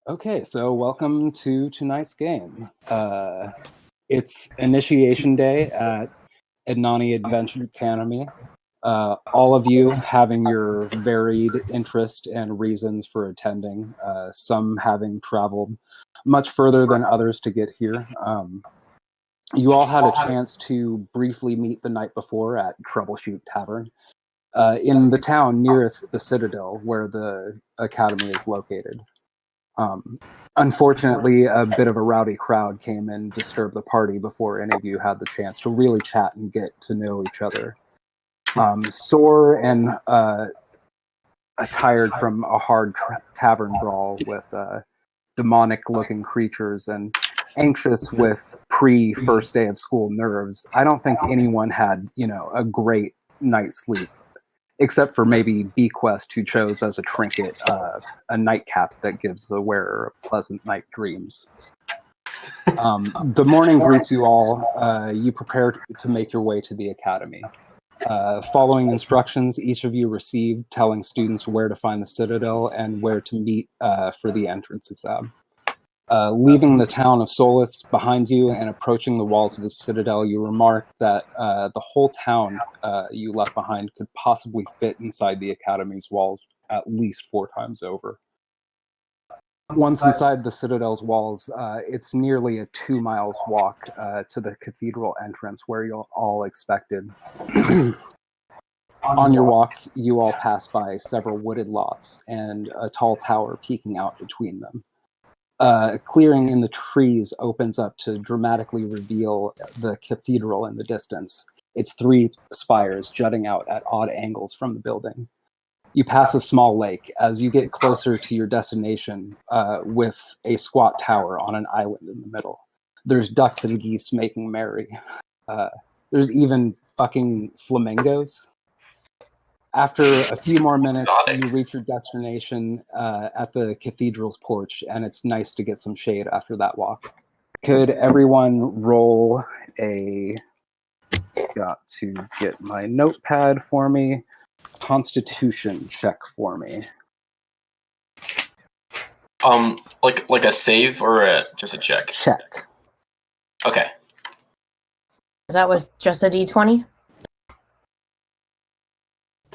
Okay, so welcome to tonight's game. It's Initiation Day at Adnani Adventure Academy. All of you having your varied interest and reasons for attending, some having traveled much further than others to get here. You all had a chance to briefly meet the night before at Troubleshoot Tavern in the town nearest the Citadel where the Academy is located. Unfortunately, a bit of a rowdy crowd came and disturbed the party before any of you had the chance to really chat and get to know each other. Sore and tired from a hard tavern brawl with demonic-looking creatures and anxious with pre-first day of school nerves, I don't think anyone had, a great night's sleep. Except for maybe Bequest, who chose as a trinket a nightcap that gives the wearer pleasant night dreams. The morning greets you all. You prepare to make your way to the academy. Following instructions each of you received telling students where to find the Citadel and where to meet for the entrance exam. Leaving the town of Solus behind you and approaching the walls of the Citadel, you remark that the whole town you left behind could possibly fit inside the Academy's walls at least 4 times over. Once inside the Citadel's walls, it's nearly a 2 miles walk to the cathedral entrance where you're all expected. On your walk, you all pass by several wooded lots and a tall tower peeking out between them. A clearing in the trees opens up to dramatically reveal the cathedral in the distance, its 3 spires jutting out at odd angles from the building. You pass a small lake as you get closer to your destination with a squat tower on an island in the middle. There's ducks and geese making merry. There's even fucking flamingos. After a few more minutes, you reach your destination at the cathedral's porch, and it's nice to get some shade after that walk. Could everyone roll a... Got to get my notepad for me. Constitution check for me. Like a save or just a check? Check. Okay. Is that with just a D20?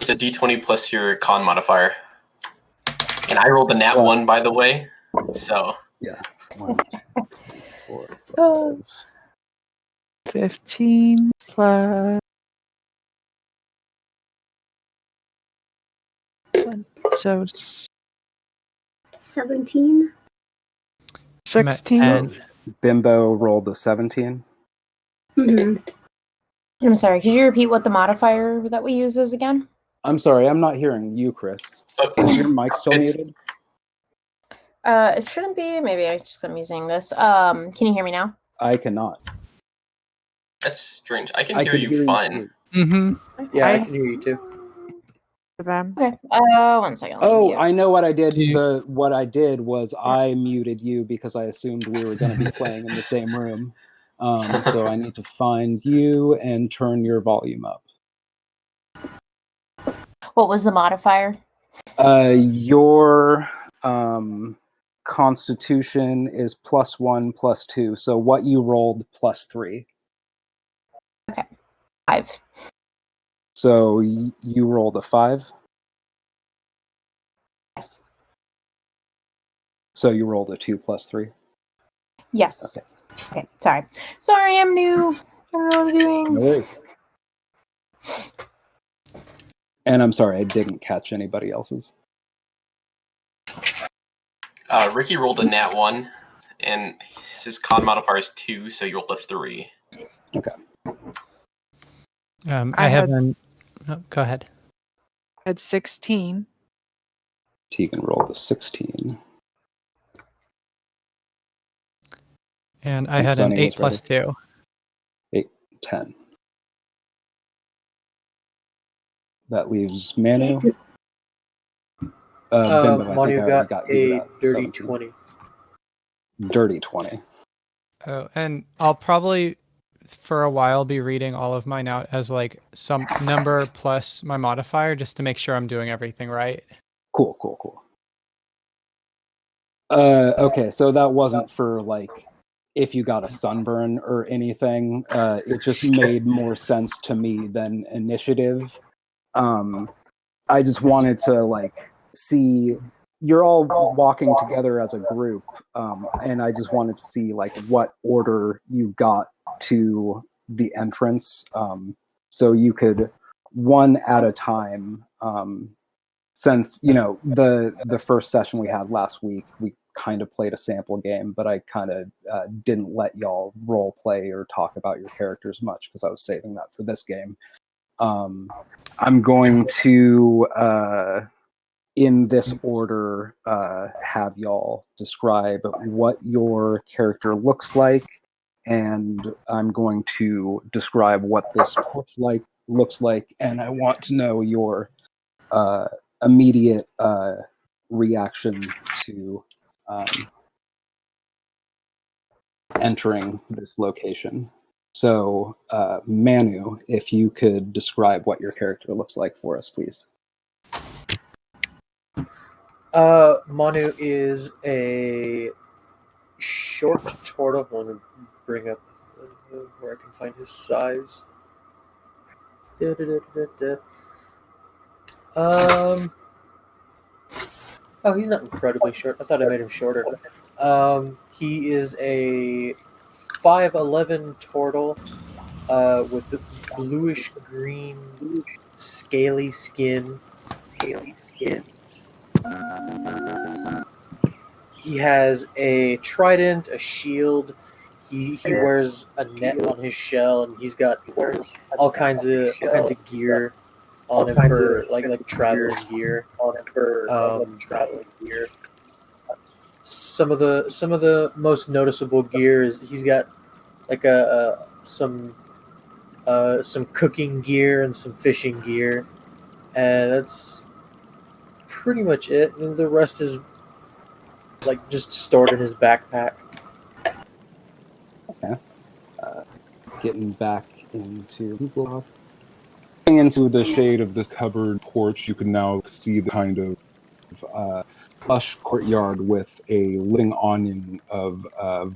It's a D20 plus your con modifier. And I rolled the nat 1, by the way. So. Yeah. 1, 2, 3, 4, 5. 15 plus. So 17. 16. And Bimbo rolled a 17. Mm-hmm. I'm sorry, could you repeat what the modifier that we use is again? I'm sorry, I'm not hearing you, Chris. Is your mic still muted? It shouldn't be. Maybe I'm using this. Can you hear me now? I cannot. That's strange. I can hear you fine. Mm-hmm. Yeah, I can hear you too. Okay. 1 second. Oh, I know what I did. What I did was I muted you because I assumed we were going to be playing in the same room. So I need to find you and turn your volume up. What was the modifier? Your Constitution is +1, +2. So what you rolled +3. Okay. 5. So you rolled a 5? Yes. So you rolled a 2 +3? Yes. Okay. Sorry, I'm new. I don't know what I'm doing. No worries. And I'm sorry, I didn't catch anybody else's. Ricky rolled a nat 1, and his con modifier is 2, so you rolled a 3. Okay. I have an... Oh, go ahead. I had 16. Tegan rolled a 16. And I had an 8 plus 2. 8, 10. That leaves Manu. Bimbo, Manu got a dirty 20. Dirty 20. Oh, and I'll probably, for a while, be reading all of mine out as like some number plus my modifier just to make sure I'm doing everything right. Cool. Okay, so that wasn't for like if you got a sunburn or anything. It just made more sense to me than initiative. I just wanted to like see you're all walking together as a group, and I just wanted to see like what order you got to the entrance, so you could one at a time. Since the first session we had last week, we kind of played a sample game, but I kind of didn't let y'all role play or talk about your characters much because I was saving that for this game. I'm going to, in this order, have y'all describe what your character looks like, and I'm going to describe what this porch looks like, and I want to know your immediate reaction to entering this location. So, Manu, if you could describe what your character looks like for us, please. Manu is a short turtle. I want to bring up where I can find his size. Oh, he's not incredibly short. I thought I made him shorter. He is a 5'11" turtle with bluish green, scaly skin. He has a trident, a shield. He wears a net on his shell, and he's got all kinds of gear on him for like traveling gear. Some of the most noticeable gear is he's got like some cooking gear and some fishing gear, and that's pretty much it. And the rest is like just stored in his backpack. Okay. Getting back into the shade of this covered porch, you can now see the kind of lush courtyard with a living onion of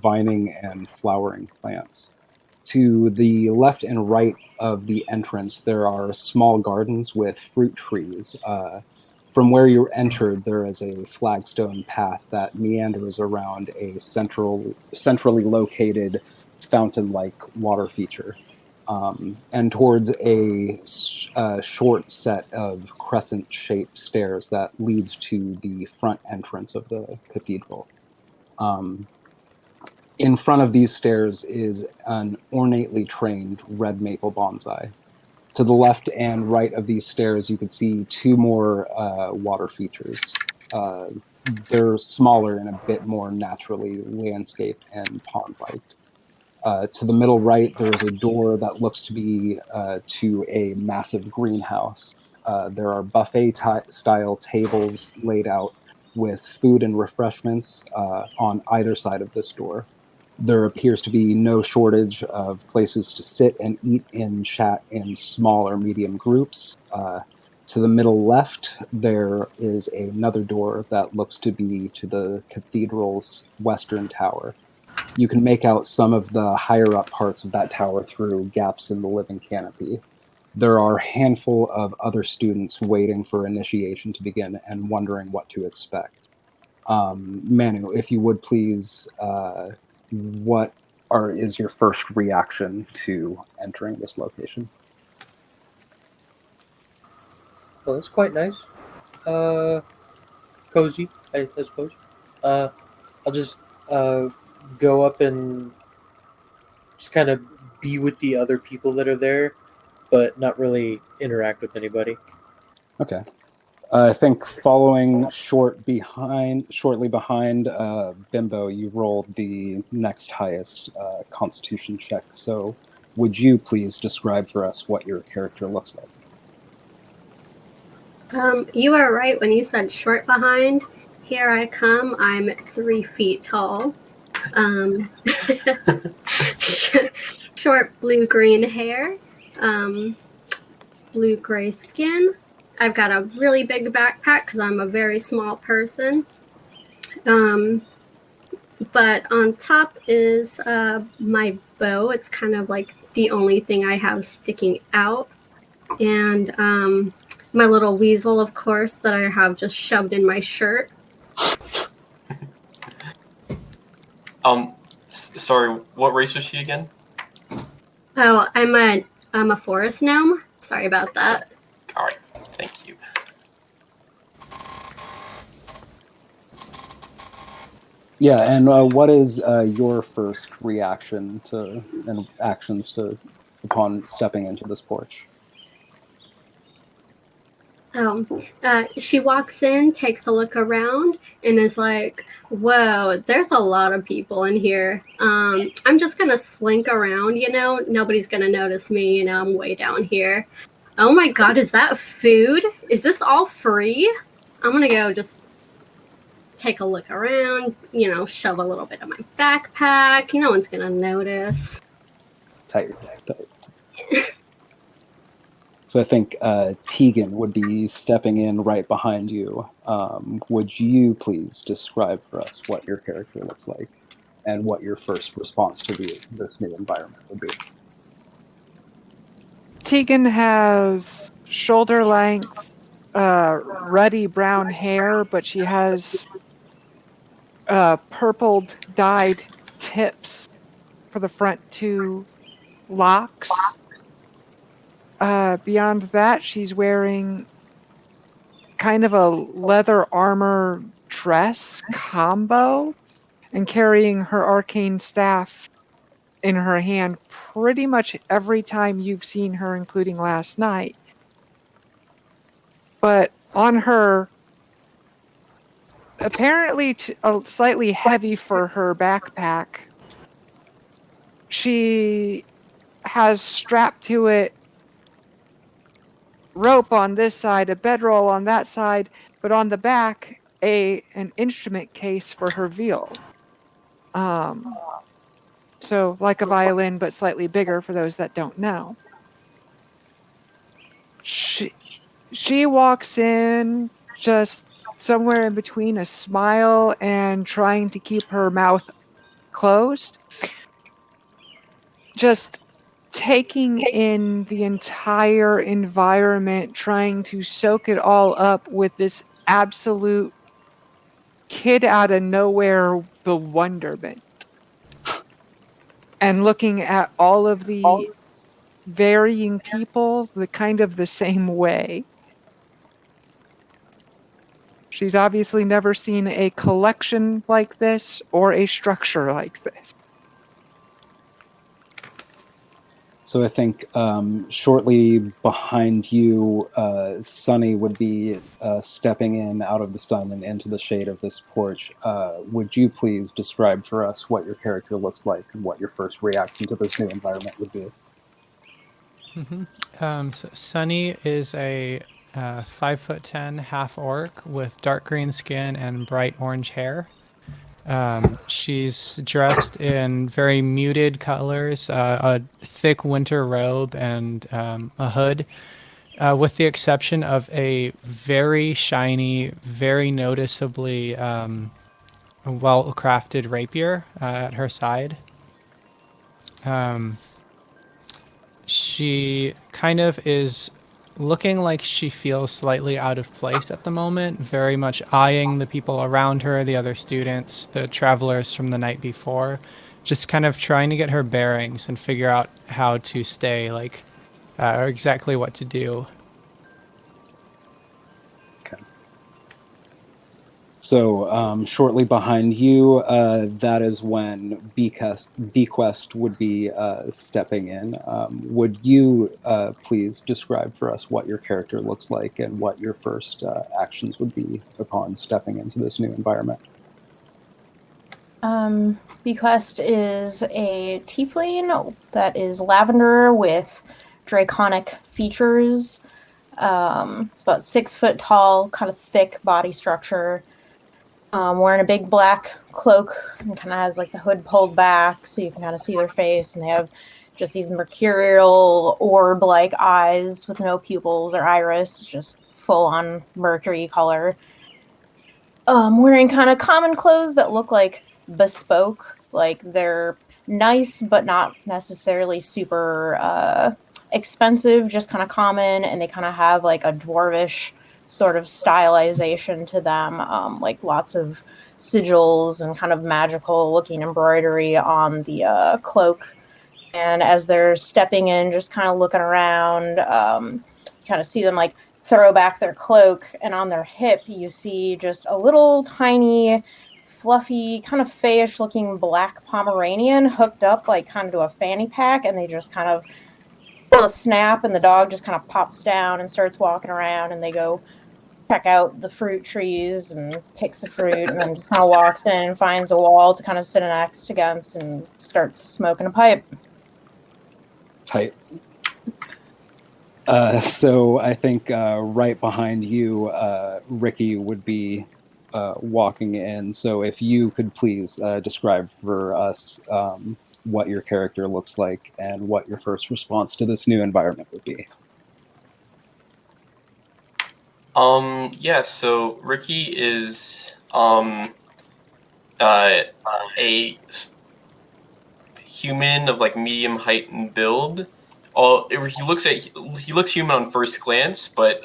vining and flowering plants. To the left and right of the entrance, there are small gardens with fruit trees. From where you entered, there is a flagstone path that meanders around a centrally located fountain-like water feature, and towards a short set of crescent-shaped stairs that leads to the front entrance of the cathedral. In front of these stairs is an ornately trained red maple bonsai. To the left and right of these stairs, you could see two more water features. They're smaller and a bit more naturally landscaped and pond-like. To the middle right, there's a door that looks to be to a massive greenhouse. There are buffet-style tables laid out with food and refreshments on either side of this door. There appears to be no shortage of places to sit and eat and chat in small or medium groups. To the middle left, there is another door that looks to be to the cathedral's western tower. You can make out some of the higher up parts of that tower through gaps in the living canopy. There are a handful of other students waiting for initiation to begin and wondering what to expect. Manu, if you would please, what is your first reaction to entering this location? Well, it's quite nice. Cozy, I suppose. I'll just go up and just kind of be with the other people that are there, but not really interact with anybody. Okay. I think following shortly behind Bimbo, you rolled the next highest Constitution check. So, would you please describe for us what your character looks like? You are right when you said short behind. Here I come. I'm 3 feet tall. Short blue-green hair, blue-gray skin. I've got a really big backpack because I'm a very small person. But on top is my bow. It's kind of like the only thing I have sticking out. And my little weasel, of course, that I have just shoved in my shirt. Sorry, what race was she again? Oh, I'm a forest gnome. Sorry about that. All right, thank you. Yeah, and what is your first reaction to and actions to upon stepping into this porch? She walks in, takes a look around, and is like, "Whoa, there's a lot of people in here. I'm just gonna slink around. Nobody's gonna notice me. I'm way down here. Oh my God, is that food? Is this all free? I'm gonna go just take a look around. Shove a little bit of my backpack. No one's gonna notice." Tight. So I think Tegan would be stepping in right behind you. Would you please describe for us what your character looks like and what your first response to this new environment would be? Tegan has shoulder length, ruddy brown hair, but she has purpled dyed tips for the front two locks. Beyond that, she's wearing kind of a leather armor dress combo and carrying her arcane staff in her hand pretty much every time you've seen her, including last night. But on her, apparently slightly heavy for her backpack, she has strapped to it rope on this side, a bedroll on that side, but on the back an instrument case for her viol. So like a violin, but slightly bigger for those that don't know. She walks in just somewhere in between a smile and trying to keep her mouth closed. Just taking in the entire environment, trying to soak it all up with this absolute kid out of nowhere bewilderment. And looking at all of the varying people the same way. She's obviously never seen a collection like this or a structure like this. So I think shortly behind you, Sunny would be stepping in out of the sun and into the shade of this porch. Would you please describe for us what your character looks like and what your first reaction to this new environment would be? So Sunny is a 5'10" half orc with dark green skin and bright orange hair. She's dressed in very muted colors, a thick winter robe and a hood, with the exception of a very shiny, very noticeably well-crafted rapier at her side. She kind of is looking like she feels slightly out of place at the moment, very much eyeing the people around her, the other students, the travelers from the night before, just kind of trying to get her bearings and figure out how to stay, or exactly what to do. Okay. So shortly behind you, that is when Bequest would be stepping in. Would you please describe for us what your character looks like and what your first actions would be upon stepping into this new environment? Bequest is a tiefling that is lavender with draconic features. It's about 6 foot tall, kind of thick body structure. Wearing a big black cloak and kind of has like the hood pulled back so you can kind of see their face, and they have just these mercurial orb-like eyes with no pupils or iris, just full on mercury color. wearing kind of common clothes that look like bespoke. Like they're nice, but not necessarily super expensive, just kind of common. And they kind of have like a dwarvish sort of stylization to them, like lots of sigils and kind of magical looking embroidery on the cloak. And as they're stepping in, just kind of looking around, you kind of see them like throw back their cloak, and on their hip, you see just a little tiny, fluffy, kind of fayish looking black Pomeranian hooked up like kind of to a fanny pack, and they just kind of pull a snap, and the dog just kind of pops down and starts walking around, and they go check out the fruit trees and picks a fruit, and then just kind of walks in and finds a wall to kind of sit next against and starts smoking a pipe. Tight. So I think right behind you, Ricky would be walking in. So if you could please describe for us what your character looks like and what your first response to this new environment would be. Yeah, so Ricky is a human of like medium height and build. He looks human on first glance, but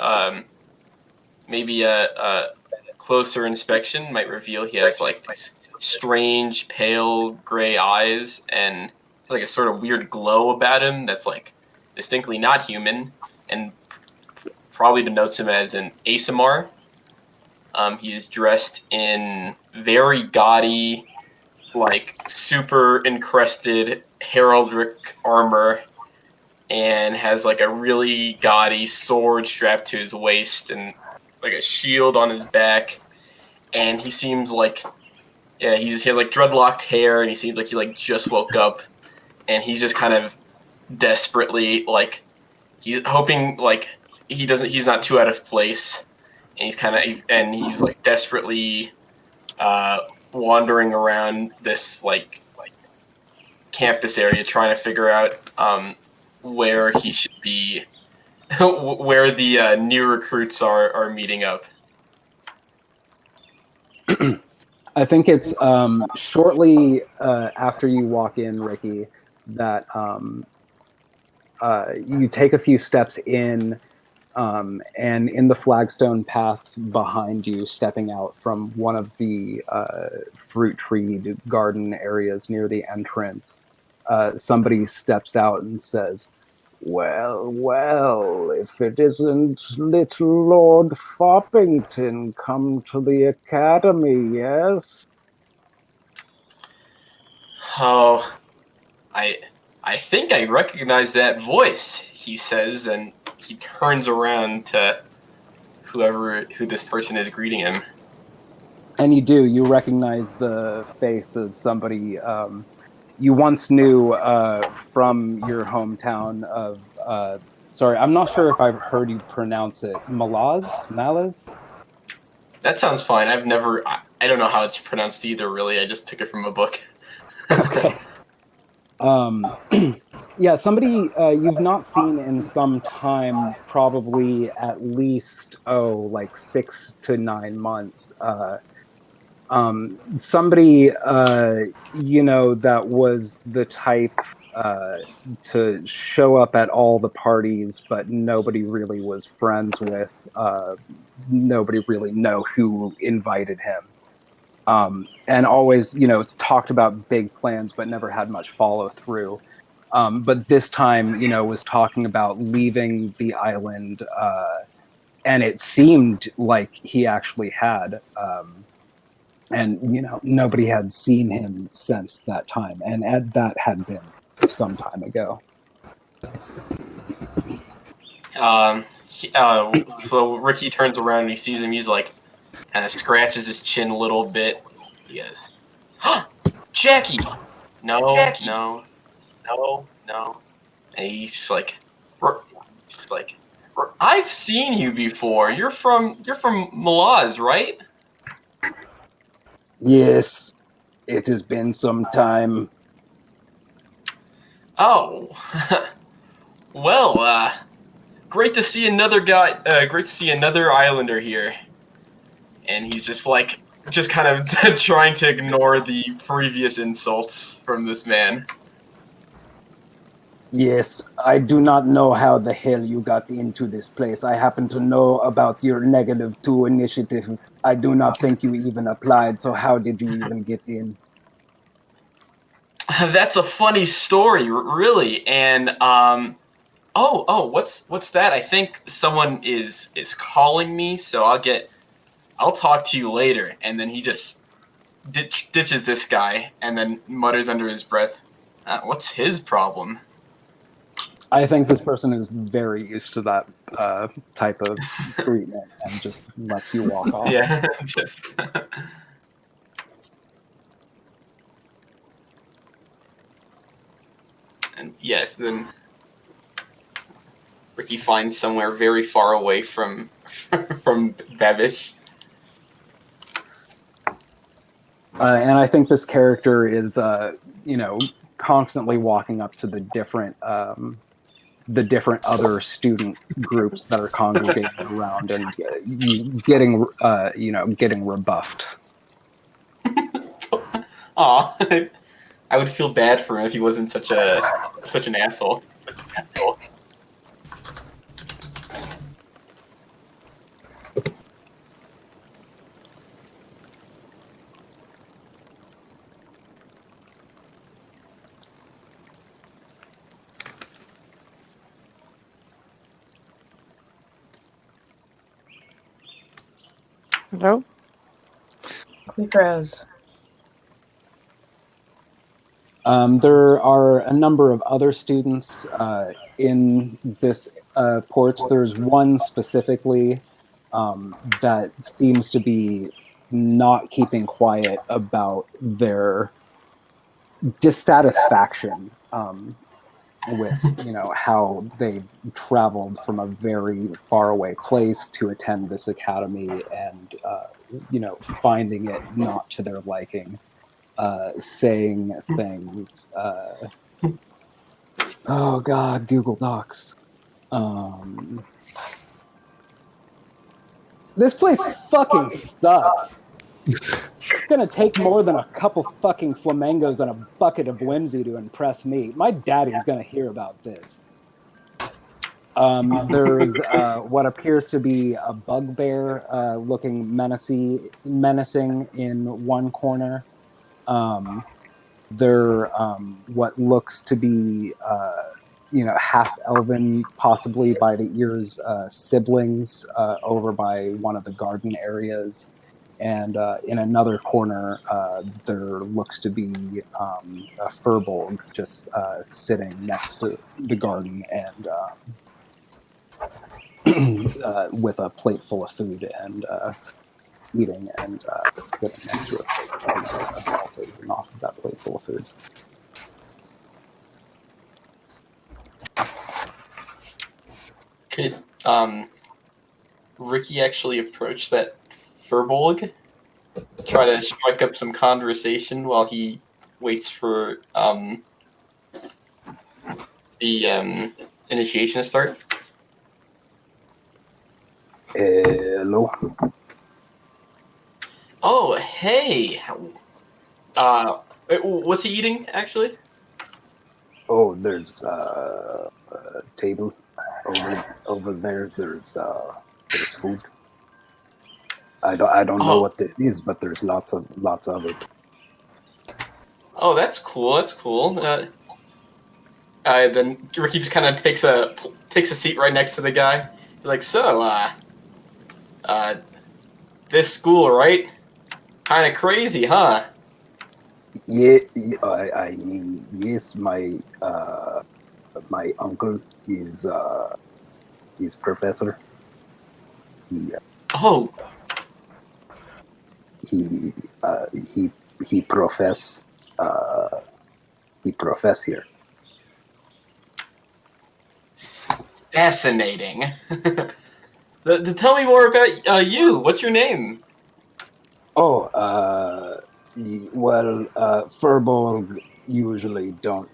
maybe a closer inspection might reveal he has like these strange pale gray eyes and like a sort of weird glow about him that's like distinctly not human and probably denotes him as an ASMR. He's dressed in very gaudy, like super encrusted heraldic armor and has like a really gaudy sword strapped to his waist and like a shield on his back. And he seems like, yeah, he has like dreadlocked hair and he seems like he like just woke up and he's just kind of desperately like, he's hoping like he's not too out of place. And he's like desperately wandering around this like campus area trying to figure out where he should be, where the new recruits are meeting up. I think it's shortly after you walk in, Ricky, that you take a few steps in, and in the flagstone path behind you, stepping out from one of the fruit tree garden areas near the entrance, somebody steps out and says, "Well, well, if it isn't little Lord Foppington come to the academy, yes?" Oh, I think I recognize that voice, he says, and he turns around to who this person is greeting him. And you do. You recognize the face as somebody you once knew from your hometown of... sorry, I'm not sure if I've heard you pronounce it. Malaz? That sounds fine. I don't know how it's pronounced either, really. I just took it from a book. Okay. Yeah, somebody you've not seen in some time, probably at least, like 6 to 9 months. Somebody, that was the type to show up at all the parties, but nobody really was friends with. Nobody really know who invited him. And always, it's talked about big plans, but never had much follow through. But this time, was talking about leaving the island, and it seemed like he actually had. And nobody had seen him since that time, and that had been some time ago. So Ricky turns around and he sees him. He's like, kind of scratches his chin a little bit. He goes, Jackie! No, Jackie. No. And he's just like, I've seen you before. You're from Malaz, right? Yes, it has been some time. Oh, well, great to see another guy. Great to see another Islander here. And he's just like just kind of trying to ignore the previous insults from this man. Yes, I do not know how the hell you got into this place. I happen to know about your -2 initiative. I do not think you even applied, so how did you even get in? That's a funny story, really. And what's that? I think someone is calling me, so I'll talk to you later. And then he just ditches this guy, and then mutters under his breath, "What's his problem?" I think this person is very used to that type of treatment and just lets you walk off. Yeah, just. And yes, then Ricky finds somewhere very far away from from Babish. And I think this character is, constantly walking up to the different other student groups that are congregating around and getting rebuffed. Aw, I would feel bad for him if he wasn't such an asshole. Hello? Quick Rose. There are a number of other students in this port. There's one specifically that seems to be not keeping quiet about their dissatisfaction with how they've traveled from a very far away place to attend this academy and finding it not to their liking. Saying things. Oh God, Google Docs. This place fucking sucks. It's gonna take more than a couple fucking flamingos and a bucket of whimsy to impress me. My daddy's gonna hear about this. There's what appears to be a bugbear looking menacing in one corner. They're what looks to be half elven, possibly by the ears, siblings over by one of the garden areas, and in another corner there looks to be a furbolg just sitting next to the garden and with a plate full of food and eating and sitting next to it, and also eating off of that plate full of food. Could Ricky actually approach that Furbolg? Try to strike up some conversation while he waits for the initiation to start? Hello. Oh, hey! What's he eating, actually? Oh, there's a table over there. There's food. I don't know what this is, but there's lots of it. Oh, that's cool. That's cool. Then Ricky just kind of takes a seat right next to the guy. He's like, "So, this school, right? Kind of crazy, huh?" Yeah, I mean, yes, my uncle is professor. Oh, He profess here. fascinating. Tell me more about you. What's your name? Oh, Furbolg usually don't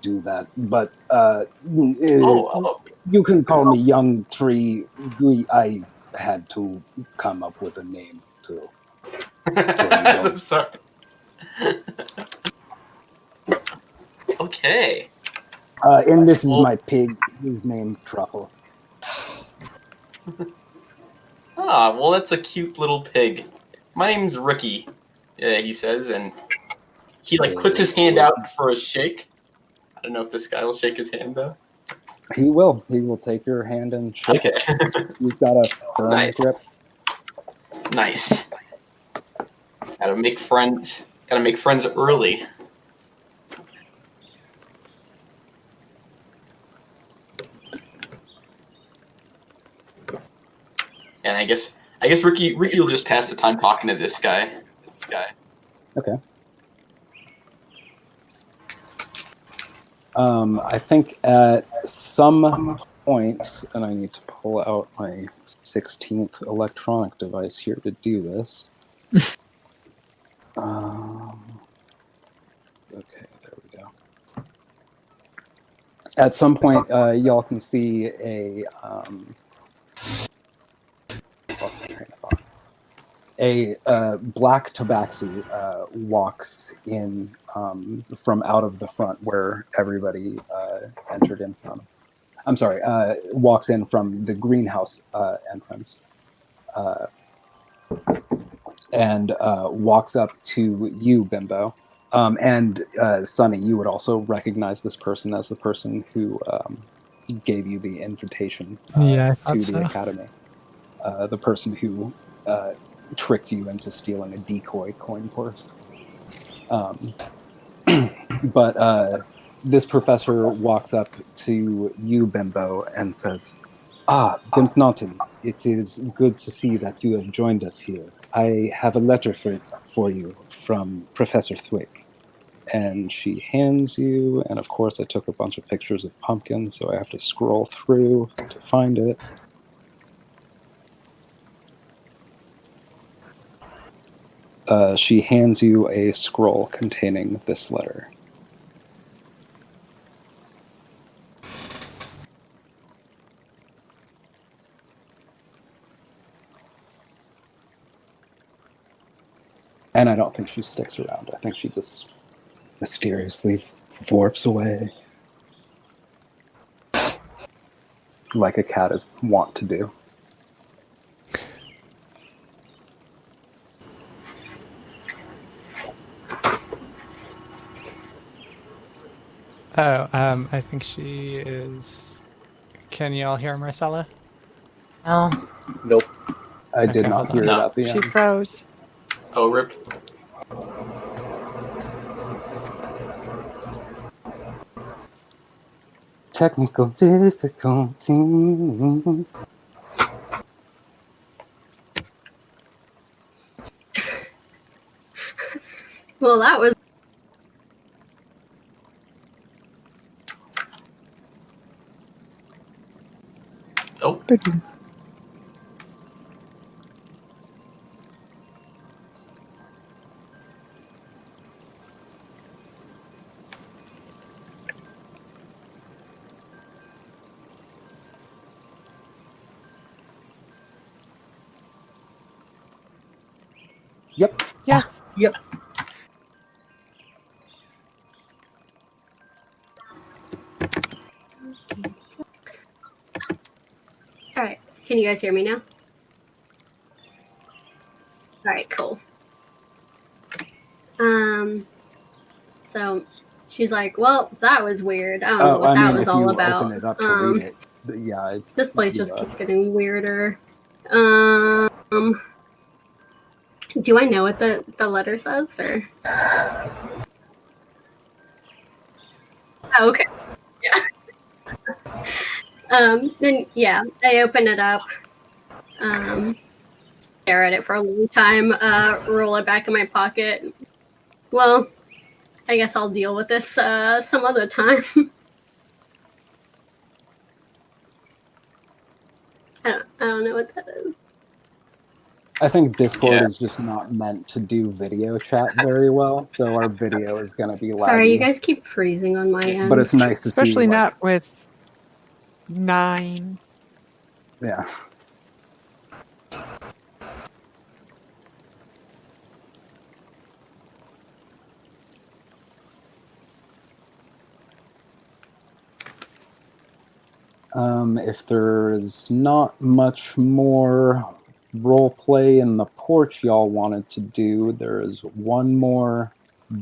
do that, but you can call me Young Tree. I had to come up with a name too. So you don't. I'm sorry. Okay. And this is Well- my pig, who's named Truffle. Ah, well, that's a cute little pig. My name's Rookie, he says, and he like puts his hand out for a shake. I don't know if this guy will shake his hand though. He will. He will take your hand and shake. Okay. He's got a firm Nice. grip. Nice. Gotta make friends. Gotta make friends early. And I guess Ricky will just pass the time talking to this guy. Okay. I think at some point, and I need to pull out my 16th electronic device here to do this. Okay, there we go. At some point, y'all can see a black tabaxi walks in from out of the front where everybody entered in from. I'm sorry, walks in from the greenhouse entrance and walks up to you, Bimbo. And Sonny, you would also recognize this person as the person who gave you the invitation Yeah, I to thought the so. academy. The person who tricked you into stealing a decoy coin purse. But this professor walks up to you, Bimbo, and says, "Ah, Bimpnaughton, it is good to see that you have joined us here. I have a letter for you from Professor Thwick." And she hands you, and of course I took a bunch of pictures of pumpkins, so I have to scroll through to find it. She hands you a scroll containing this letter. And I don't think she sticks around. I think she just mysteriously warps away. Like a cat is wont to do. Oh, I think she is. Can you all hear Marcella? No. Nope. I did Okay, not hold on. hear it No. at the She end. froze. Oh, rip. Technical difficulties. Well, that was Oh, Yep. Yes. Yep. all right. Can you guys hear me now? All right, cool. So she's like, "Well, that was weird. I don't know what that was if all you about. open it up to read it, yeah. This place you, just keeps getting weirder. Do I know what the letter says, or? Oh, okay. Yeah. Then yeah, I open it up. Stare at it for a long time. Roll it back in my pocket. Well, I guess I'll deal with this some other time. I don't know what that is. I think Discord Yeah. is just not meant to do video chat very well, so our video is going to be laggy. Sorry, you guys keep freezing on my end. But it's nice to Especially see. not with 9. Yeah. If there's not much more role play in the porch y'all wanted to do, there is one more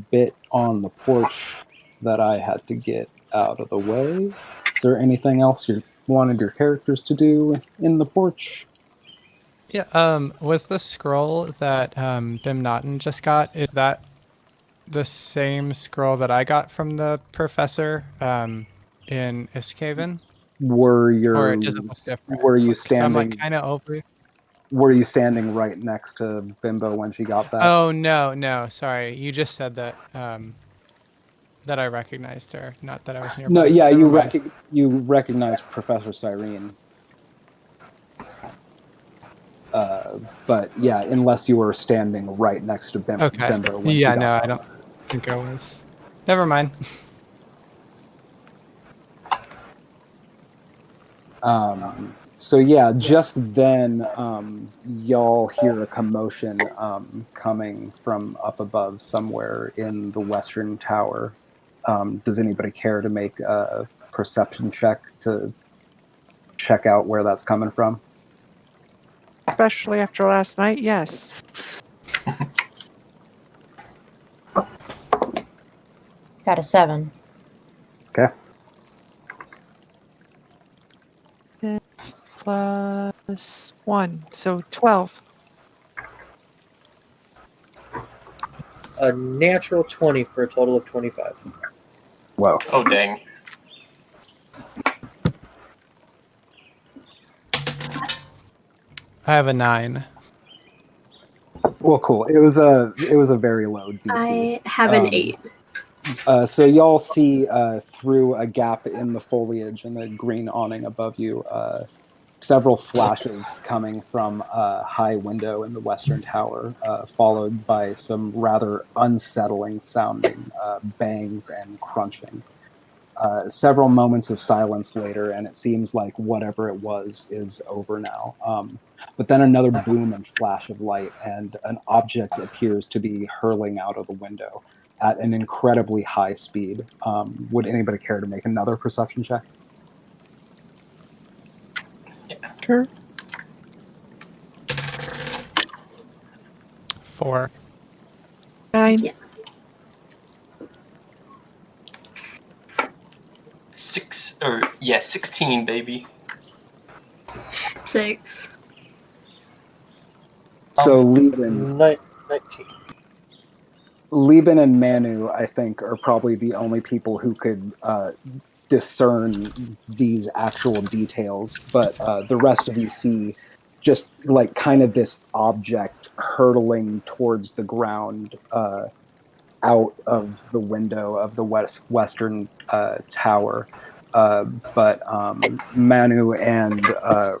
bit on the porch that I had to get out of the way. Is there anything else you wanted your characters to do in the porch? Yeah, was the scroll that Bim Naughton just got, is that the same scroll that I got from the professor in Iskaven? Were Or does it look different? were you So I'm like standing kind of over. were you standing right next to Bimbo when she got that? Oh no, sorry. You just said that that I recognized her, not that I was nearby. No, so yeah, never mind. you recognize Professor Cyrene. But yeah, unless you were standing right next to Okay. Bimbo when Yeah, she no, got I don't think I was. Never mind. So yeah, just then y'all hear a commotion coming from up above somewhere in the western tower. Does anybody care to make a perception check to check out where that's coming from? Especially after last night, yes. Got a 7. Okay. Plus 1, so 12. A natural 20 for a total of 25. Whoa. Oh dang. I have a 9. Well, cool. It was a very low DC. I have an 8. So y'all see through a gap in the foliage and the green awning above you, several flashes coming from a high window in the western tower, followed by some rather unsettling sounding bangs and crunching. Several moments of silence later, and it seems like whatever it was is over now. But then another boom and flash of light, and an object appears to be hurling out of the window at an incredibly high speed. Would anybody care to make another perception check? Sure. 4. 9. Yes. 16, baby. 6. So Lieben 19. And Manu, I think, are probably the only people who could discern these actual details, but the rest of you see just like kind of this object hurtling towards the ground out of the window of the western tower. But Manu and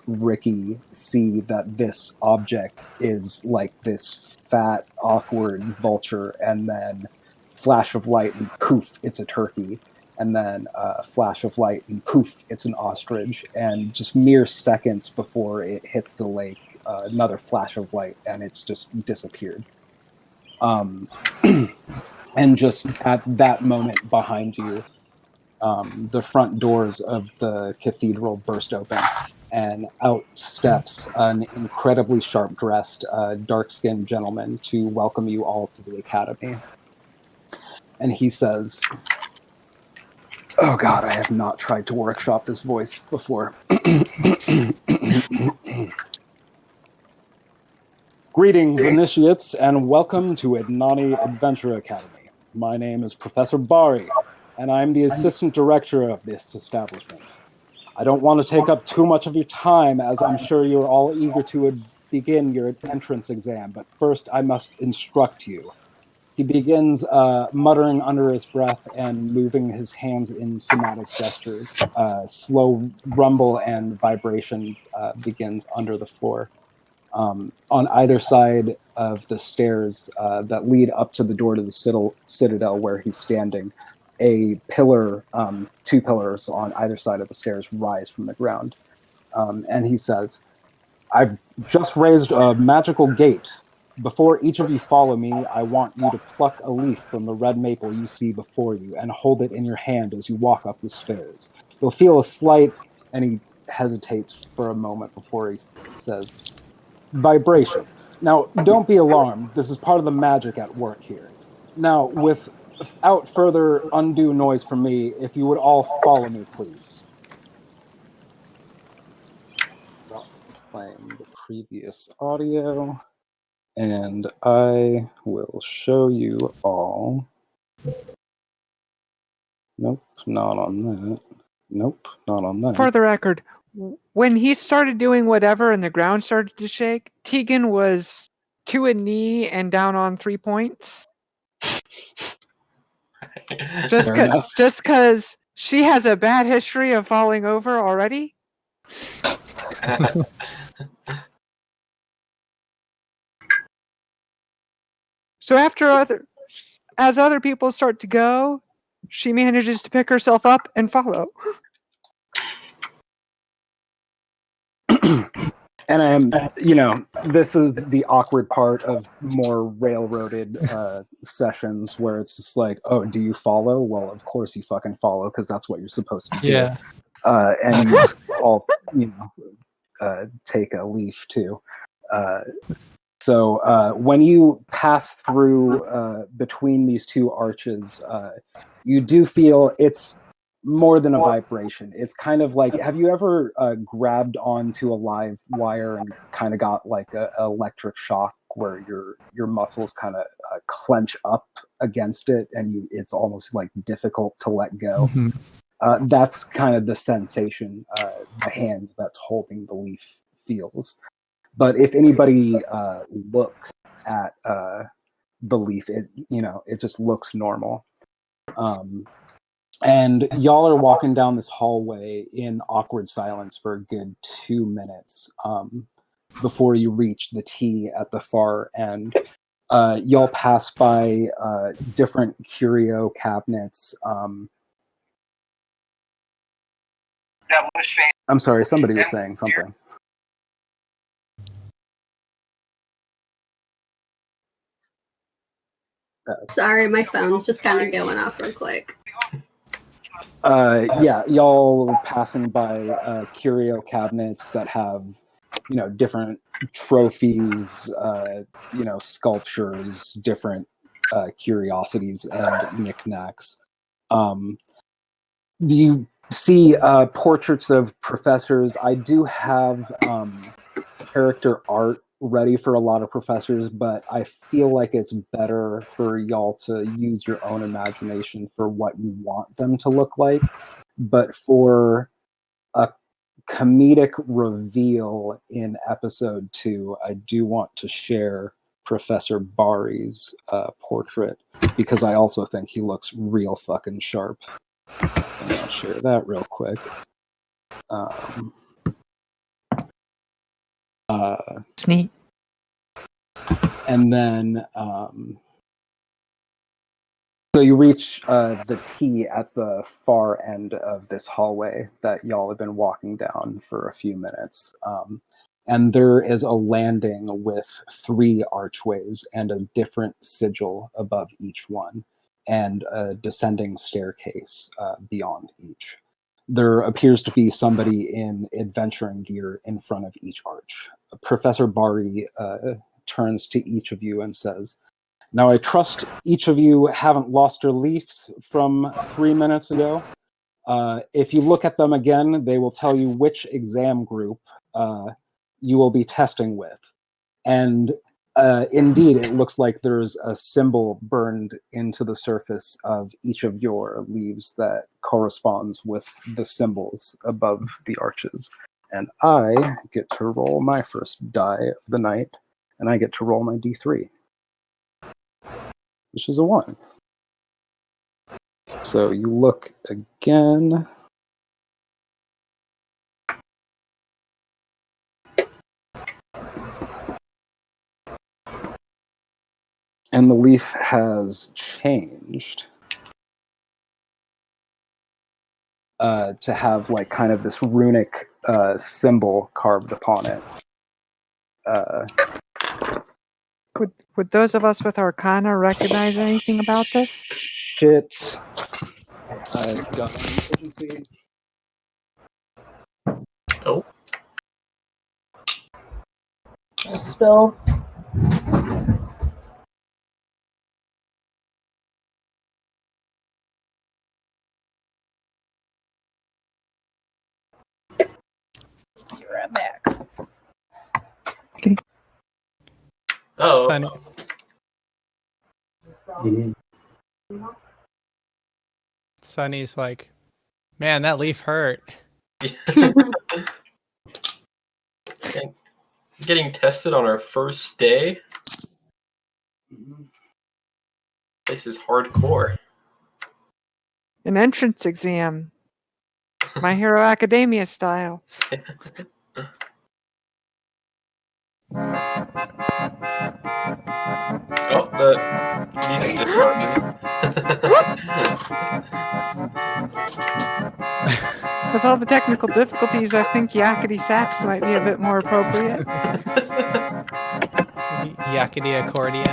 Ricky see that this object is like this fat, awkward vulture, and then flash of light and poof, it's a turkey. And then flash of light and poof, it's an ostrich. And just mere seconds before it hits the lake, another flash of light, and it's just disappeared. And just at that moment behind you, the front doors of the cathedral burst open, and out steps an incredibly sharp-dressed, dark-skinned gentleman to welcome you all to the academy. And he says, "Oh God, I have not tried to workshop this voice before." Greetings, initiates, and welcome to Adnani Adventure Academy. My name is Professor Bari, and I'm the assistant director of this establishment. I don't want to take up too much of your time, as I'm sure you're all eager to begin your entrance exam, but first I must instruct you. He begins muttering under his breath and moving his hands in somatic gestures. Slow rumble and vibration begins under the floor. On either side of the stairs that lead up to the door to the citadel where he's standing, a pillar, 2 pillars on either side of the stairs rise from the ground. And he says, "I've just raised a magical gate. Before each of you follow me, I want you to pluck a leaf from the red maple you see before you and hold it in your hand as you walk up the stairs. You'll feel a slight and he hesitates for a moment before he says, "Vibration. Now, don't be alarmed. This is part of the magic at work here. Now, without further undue noise from me, if you would all follow me, please." Playing the previous audio, and I will show you all. Nope, not on that. Nope, not on that. For the record, when he started doing whatever and the ground started to shake, Tegan was to a knee and down on 3 points. Just Fair enough. because she has a bad history of falling over already. So as other people start to go, she manages to pick herself up and follow. And I'm, this is the awkward part of more railroaded sessions where it's just like, oh, do you follow? Well, of course you fucking follow because that's what you're supposed to do. Yeah. And you all, take a leaf too. So when you pass through between these two arches, you do feel it's more than a vibration. It's kind of like, have you ever grabbed onto a live wire and kind of got like a electric shock where your muscles kind of clench up against it and it's almost like difficult to let go? Mm-hmm. That's kind of the sensation the hand that's holding the leaf feels. But if anybody looks at the leaf, it just looks normal. And y'all are walking down this hallway in awkward silence for a good 2 minutes before you reach the T at the far end. Y'all pass by different curio cabinets. I'm sorry, somebody was saying something. Sorry, my phone's just kind of going off real quick. Y'all passing by curio cabinets that have, different trophies, sculptures, different curiosities and knickknacks. You see portraits of professors. I do have character art ready for a lot of professors, but I feel like it's better for y'all to use your own imagination for what you want them to look like. But for a comedic reveal in episode 2, I do want to share Professor Bari's portrait because I also think he looks real fucking sharp. And I'll share that real quick. It's neat. And then, so you reach the T at the far end of this hallway that y'all have been walking down for a few minutes. And there is a landing with 3 archways and a different sigil above each one, and a descending staircase beyond each. There appears to be somebody in adventuring gear in front of each arch. Professor Bari turns to each of you and says, "Now I trust each of you haven't lost your leaves from 3 minutes ago. If you look at them again, they will tell you which exam group you will be testing with." And indeed, it looks like there's a symbol burned into the surface of each of your leaves that corresponds with the symbols above the arches. And I get to roll my first die of the night, and I get to roll my D3, which is a 1. So you look again. And the leaf has changed to have like kind of this runic symbol carved upon it. Would those of us with Arcana recognize anything about this? Shit. I've done efficiency. Just spill. Be right back. Oh, Sunny, Sunny's like, man, that leaf hurt. getting tested on our first day. This is hardcore. An entrance exam. My Hero Academia style. Oh, the music just started. With all the technical difficulties, I think yakety sax might be a bit more appropriate. Yakety accordion.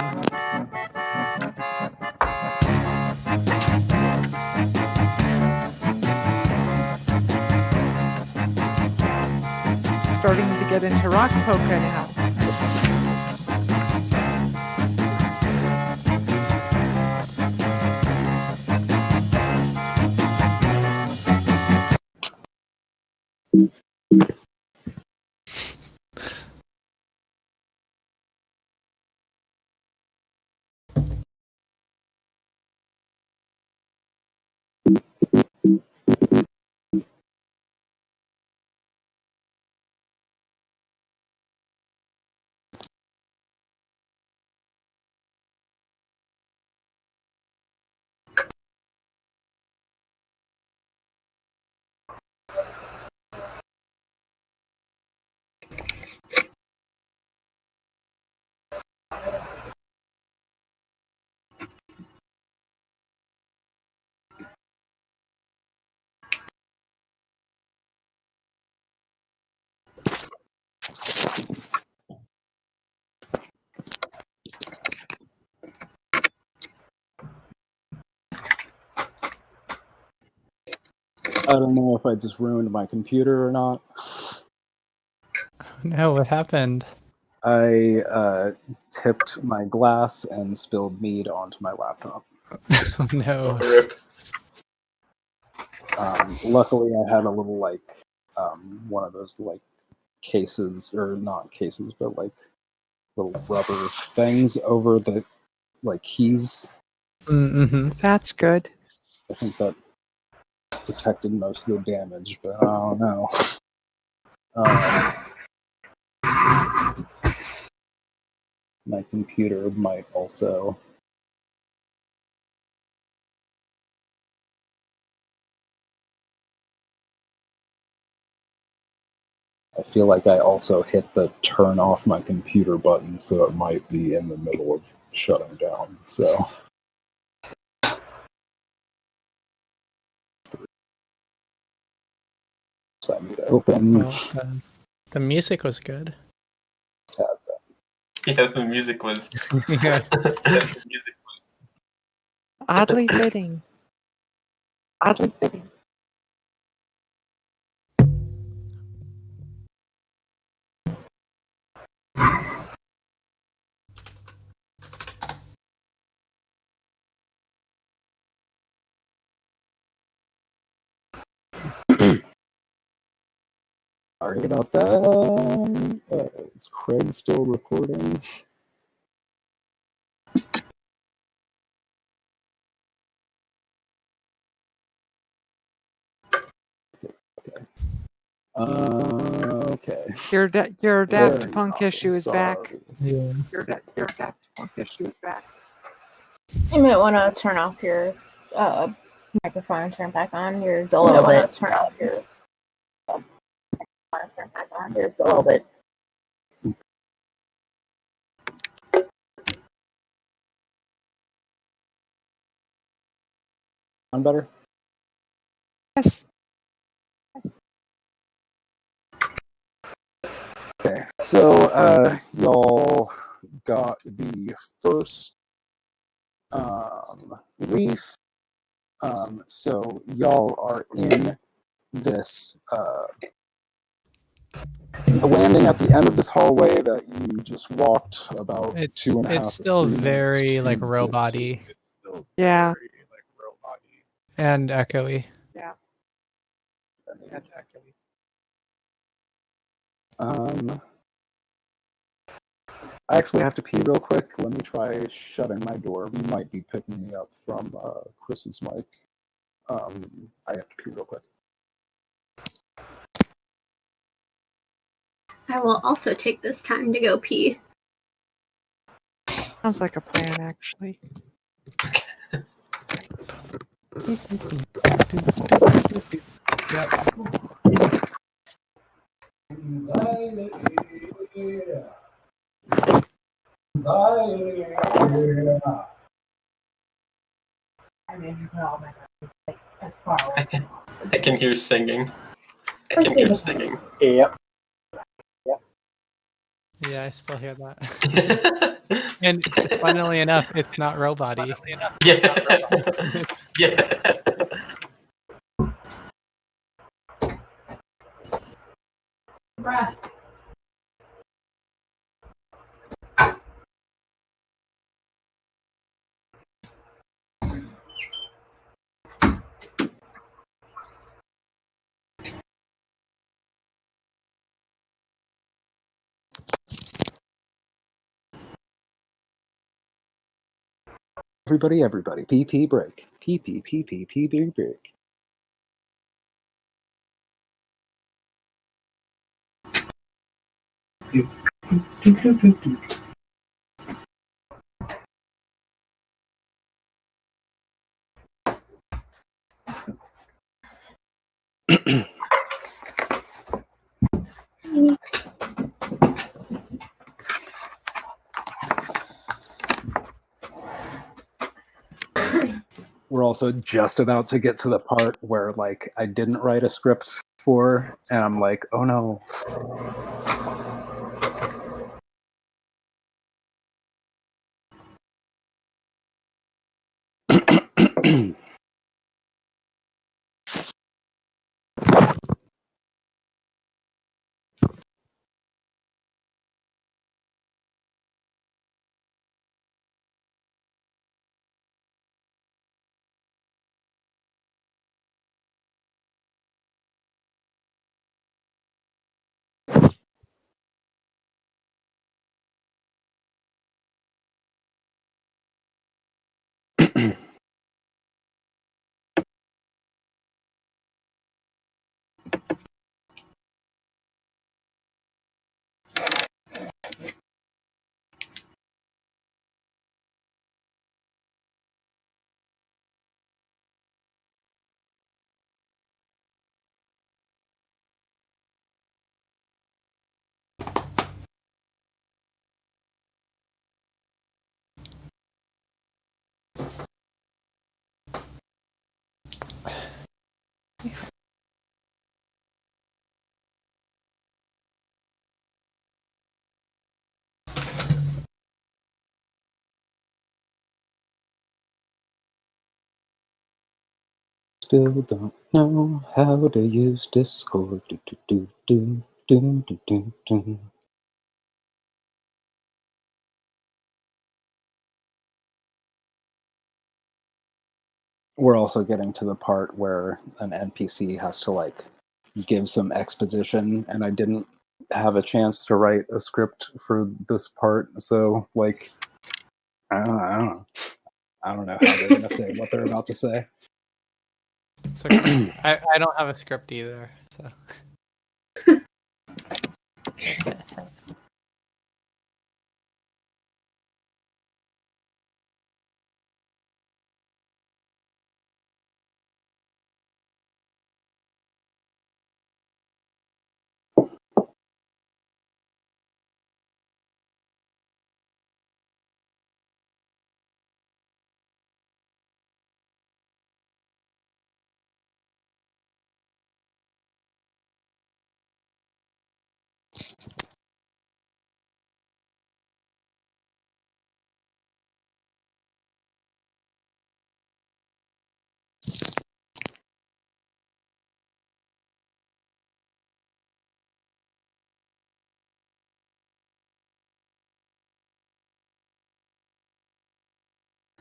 Starting to get into rock polka now. I don't know if I just ruined my computer or not. No, what happened? I tipped my glass and spilled mead onto my laptop. Oh, no. Rip. Luckily, I had a little one of those cases, or not cases, but little rubber things over the keys. Mm-hmm. That's good. I think that protected most of the damage, but I don't know. My computer might also. I feel like I also hit the turn off my computer button, so it might be in the middle of shutting down. So. So I need to open. Well, the music was good. Yeah, the music was. Yeah. The music Oddly fitting. Oddly fitting. Sorry about that. Is Craig still recording? Okay. Okay. Your Daft Punk Very issue is back. sorry. Yeah. Your Daft Punk issue is back. You might want to turn off your microphone and turn it back on. You're a little bit. Turn off your turn back on. You're a little bit. Sound better? Yes. Okay. So y'all got the first reef. So y'all are in this landing at the end of this hallway that you just walked about It's 2.5 it's or still 3 minutes very to like get robot-y to. It's still Yeah. very, like, robot-y. and echoey. I actually have to pee real quick. Let me try shutting my door. You might be picking me up from Chris's mic. I have to pee real quick. I will also take this time to go pee. Sounds like a plan, actually. I can hear singing. I can hear singing. Yep. Yeah, I still hear that. And funnily enough, it's not robot-y. Yeah. Yeah. Everybody. PP break. PP break. We're also just about to get to the part where, like, I didn't write a script for, and I'm like, oh no. Still don't know how to use Discord. We're also getting to the part where an NPC has to, like, give some exposition, and I didn't have a chance to write a script for this part, so, like, I don't know how they're gonna say what they're about to say. It's okay. I don't have a script either, so.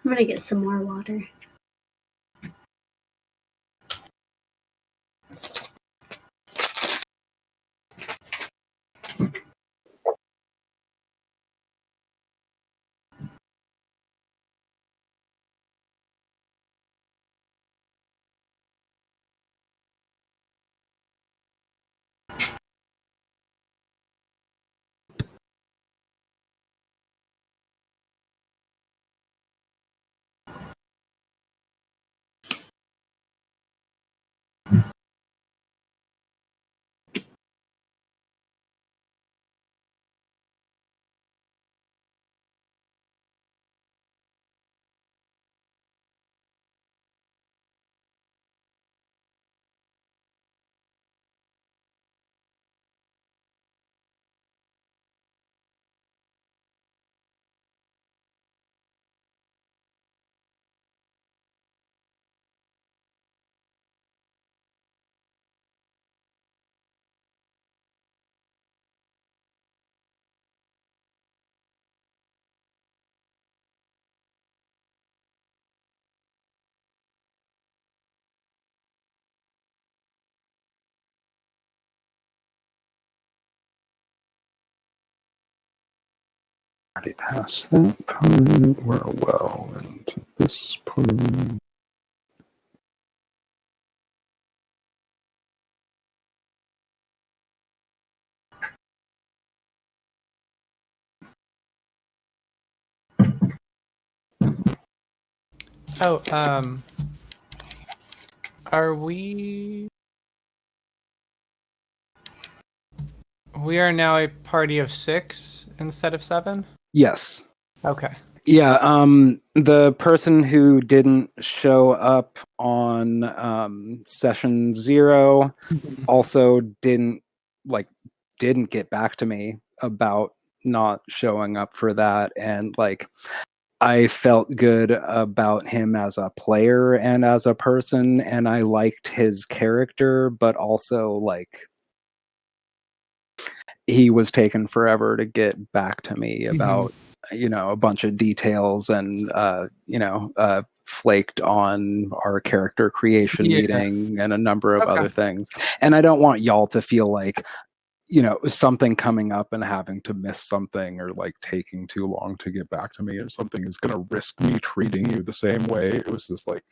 I'm gonna get some more water. Already past that part. We're well into this part. Oh, are we? We are now a party of 6 instead of 7? Yes. Okay. Yeah, the person who didn't show up on session 0 also didn't get back to me about not showing up for that, and like I felt good about him as a player and as a person, and I liked his character, but also like he was taking forever to get back to me about a bunch of details, and flaked on our character creation meeting and a number of other things. And I don't want y'all to feel like something coming up and having to miss something, or like taking too long to get back to me or something is going to risk me treating you the same way. It was just like,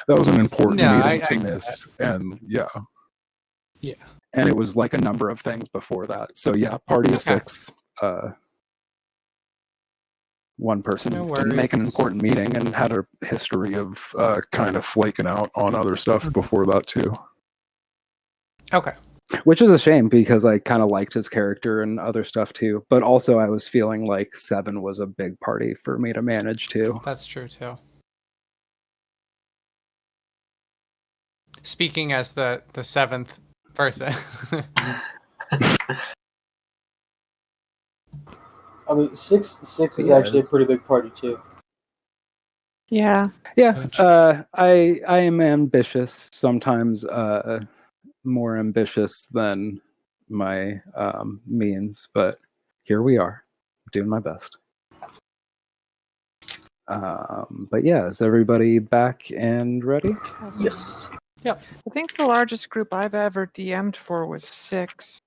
that was an important meeting to miss. And yeah. And it was like a number of things before that. So yeah, party of 6. One person didn't make an important meeting and had a history of kind of flaking out on other stuff before that too. Okay. Which is a shame, because I kind of liked his character and other stuff too. But also I was feeling like 7 was a big party for me to manage too. That's true too. Speaking as the 7th person. I mean, six is actually a pretty big party too. Yeah. Yeah, I am ambitious, sometimes more ambitious than my means, but here we are, doing my best. But yeah, is everybody back and ready? Yes. Yep. I think the largest group I've ever DM'd for was 6.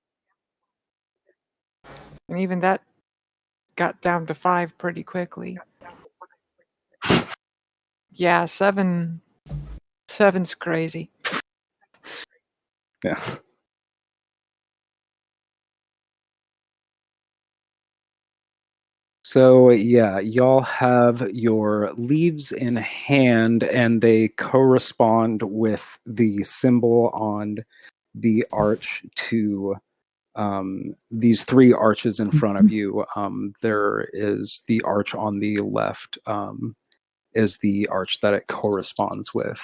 And even that got down to 5 pretty quickly. Yeah, 7's crazy. Yeah. So yeah, y'all have your leaves in hand, and they correspond with the symbol on the arch to these 3 arches in front of you. There is the arch on the left, is the arch that it corresponds with.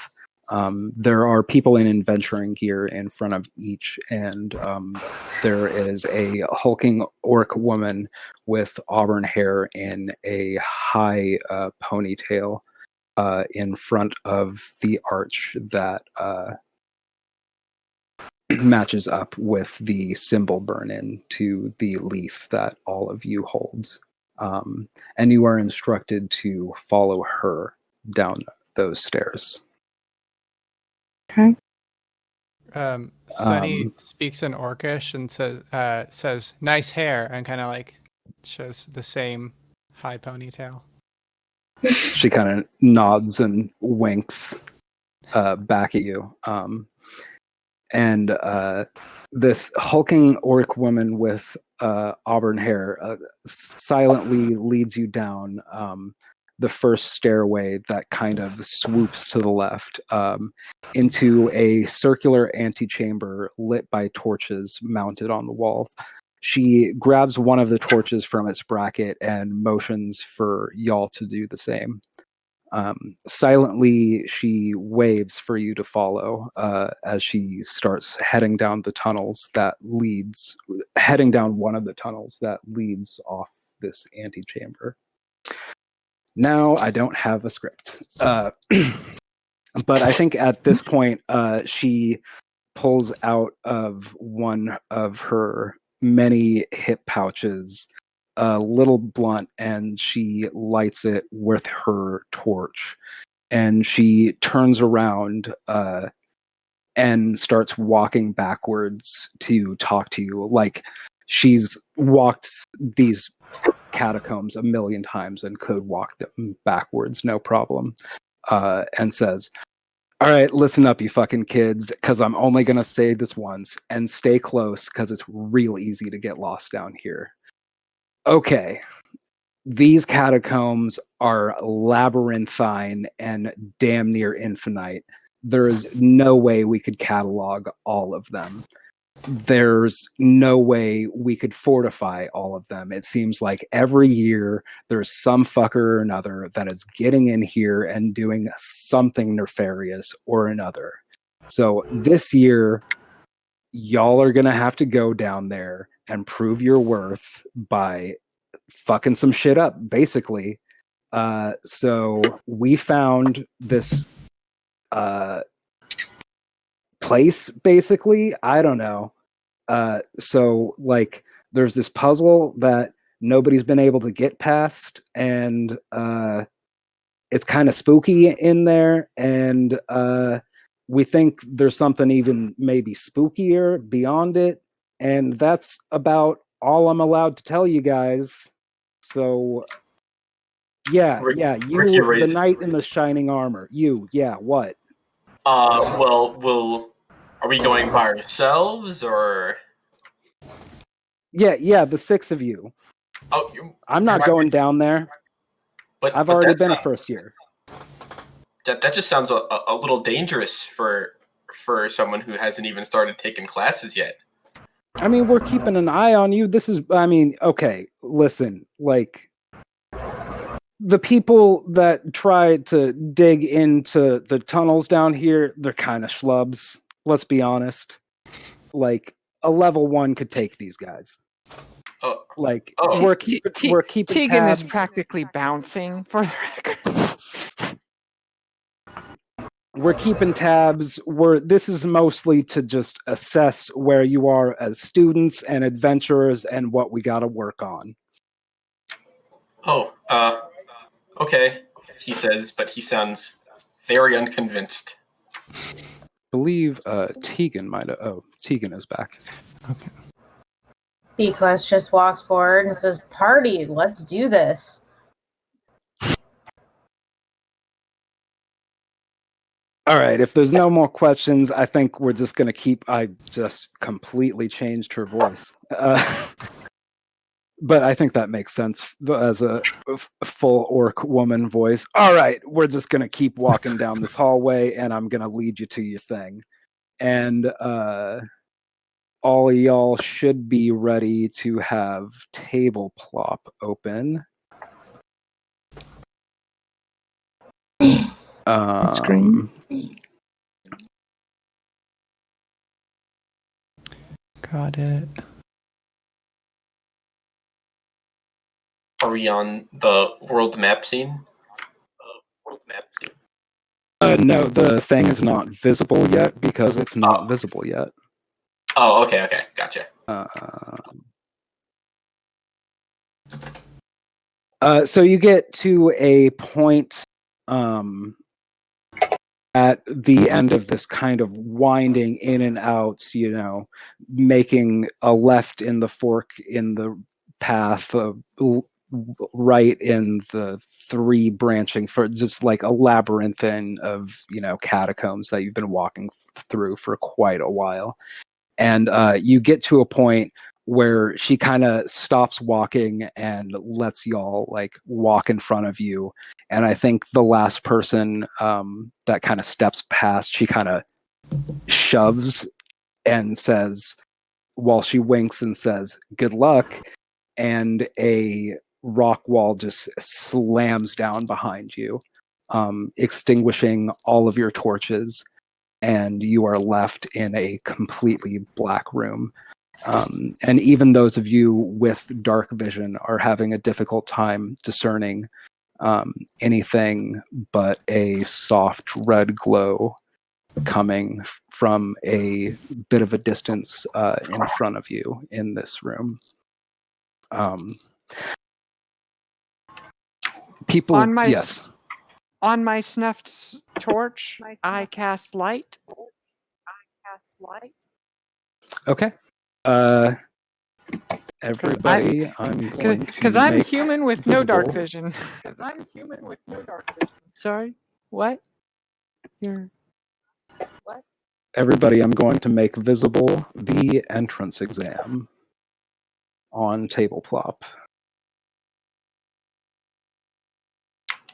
There are people in adventuring gear in front of each, and there is a hulking orc woman with auburn hair in a high ponytail in front of the arch that matches up with the symbol burn-in to the leaf that all of you hold. And you are instructed to follow her down those stairs. Okay. Sunny speaks in Orcish and says nice hair, and kind of like shows the same high ponytail. She kind of nods and winks back at you. And this hulking orc woman with auburn hair silently leads you down the first stairway that kind of swoops to the left into a circular antechamber lit by torches mounted on the wall. She grabs one of the torches from its bracket and motions for y'all to do the same. Silently, she waves for you to follow as she starts heading down one of the tunnels that leads off this antechamber. Now, I don't have a script, but I think at this point, she pulls out of one of her many hip pouches a little blunt, and she lights it with her torch, and she turns around and starts walking backwards to talk to you, like she's walked these catacombs a million times and could walk them backwards no problem, and says, all right, listen up, you fucking kids, because I'm only going to say this once, and stay close, because it's real easy to get lost down here. Okay, these catacombs are labyrinthine and damn near infinite. There is no way we could catalog all of them. There's no way we could fortify all of them. It seems like every year there's some fucker or another that is getting in here and doing something nefarious or another. So this year, y'all are going to have to go down there and prove your worth by fucking some shit up, basically. So we found this place, basically. I don't know. So, like, there's this puzzle that nobody's been able to get past, and it's kind of spooky in there, and we think there's something even maybe spookier beyond it, and that's about all I'm allowed to tell you guys. So, yeah, Ricky you, the raised- knight in the shining armor. You, yeah, what? Well, are we going by ourselves, or? Yeah, the six of you. Oh, I'm not going down there. But I've already been a first year. That just sounds a little dangerous for someone who hasn't even started taking classes yet. I mean, we're keeping an eye on you. Okay, listen, like, the people that try to dig into the tunnels down here, they're kind of schlubs. Let's be honest. Like, a level 1 could take these guys. Oh, Like, oh. we're keeping Tegan tabs. is practically bouncing for the record. We're keeping tabs. This is mostly to just assess where you are as students and adventurers and what we got to work on. Oh, okay, he says, but he sounds very unconvinced. I believe Tegan might have... Oh, Tegan is back. Okay. B-Quest just walks forward and says, "Party, let's do this." All right, if there's no more questions, I think we're just going to keep... I just completely changed her voice. But I think that makes sense as a full orc woman voice. All right, we're just going to keep walking down this hallway, and I'm going to lead you to your thing. And all of y'all should be ready to have table plop open. Screen. Got it. Are we on the world map scene? No, the thing is not visible yet because it's not visible yet. Oh, okay, gotcha. So you get to a point at the end of this kind of winding in and out, making a left in the fork in the path, right in the three branching, for just like a labyrinthine of catacombs that you've been walking through for quite a while. And you get to a point where she kind of stops walking and lets y'all like walk in front of you. And I think the last person that kind of steps past, she kind of shoves and says, while she winks and says, "Good luck." And a rock wall just slams down behind you, extinguishing all of your torches. And you are left in a completely black room. And even those of you with dark vision are having a difficult time discerning anything but a soft red glow coming from a bit of a distance in front of you in this room. People, On my yes. On my snuffed torch, I cast light. Okay. Everybody, I'm going Because to I'm make human with no dark visible. vision. Sorry, what? You're Everybody, I'm going to make visible the entrance exam on table plop.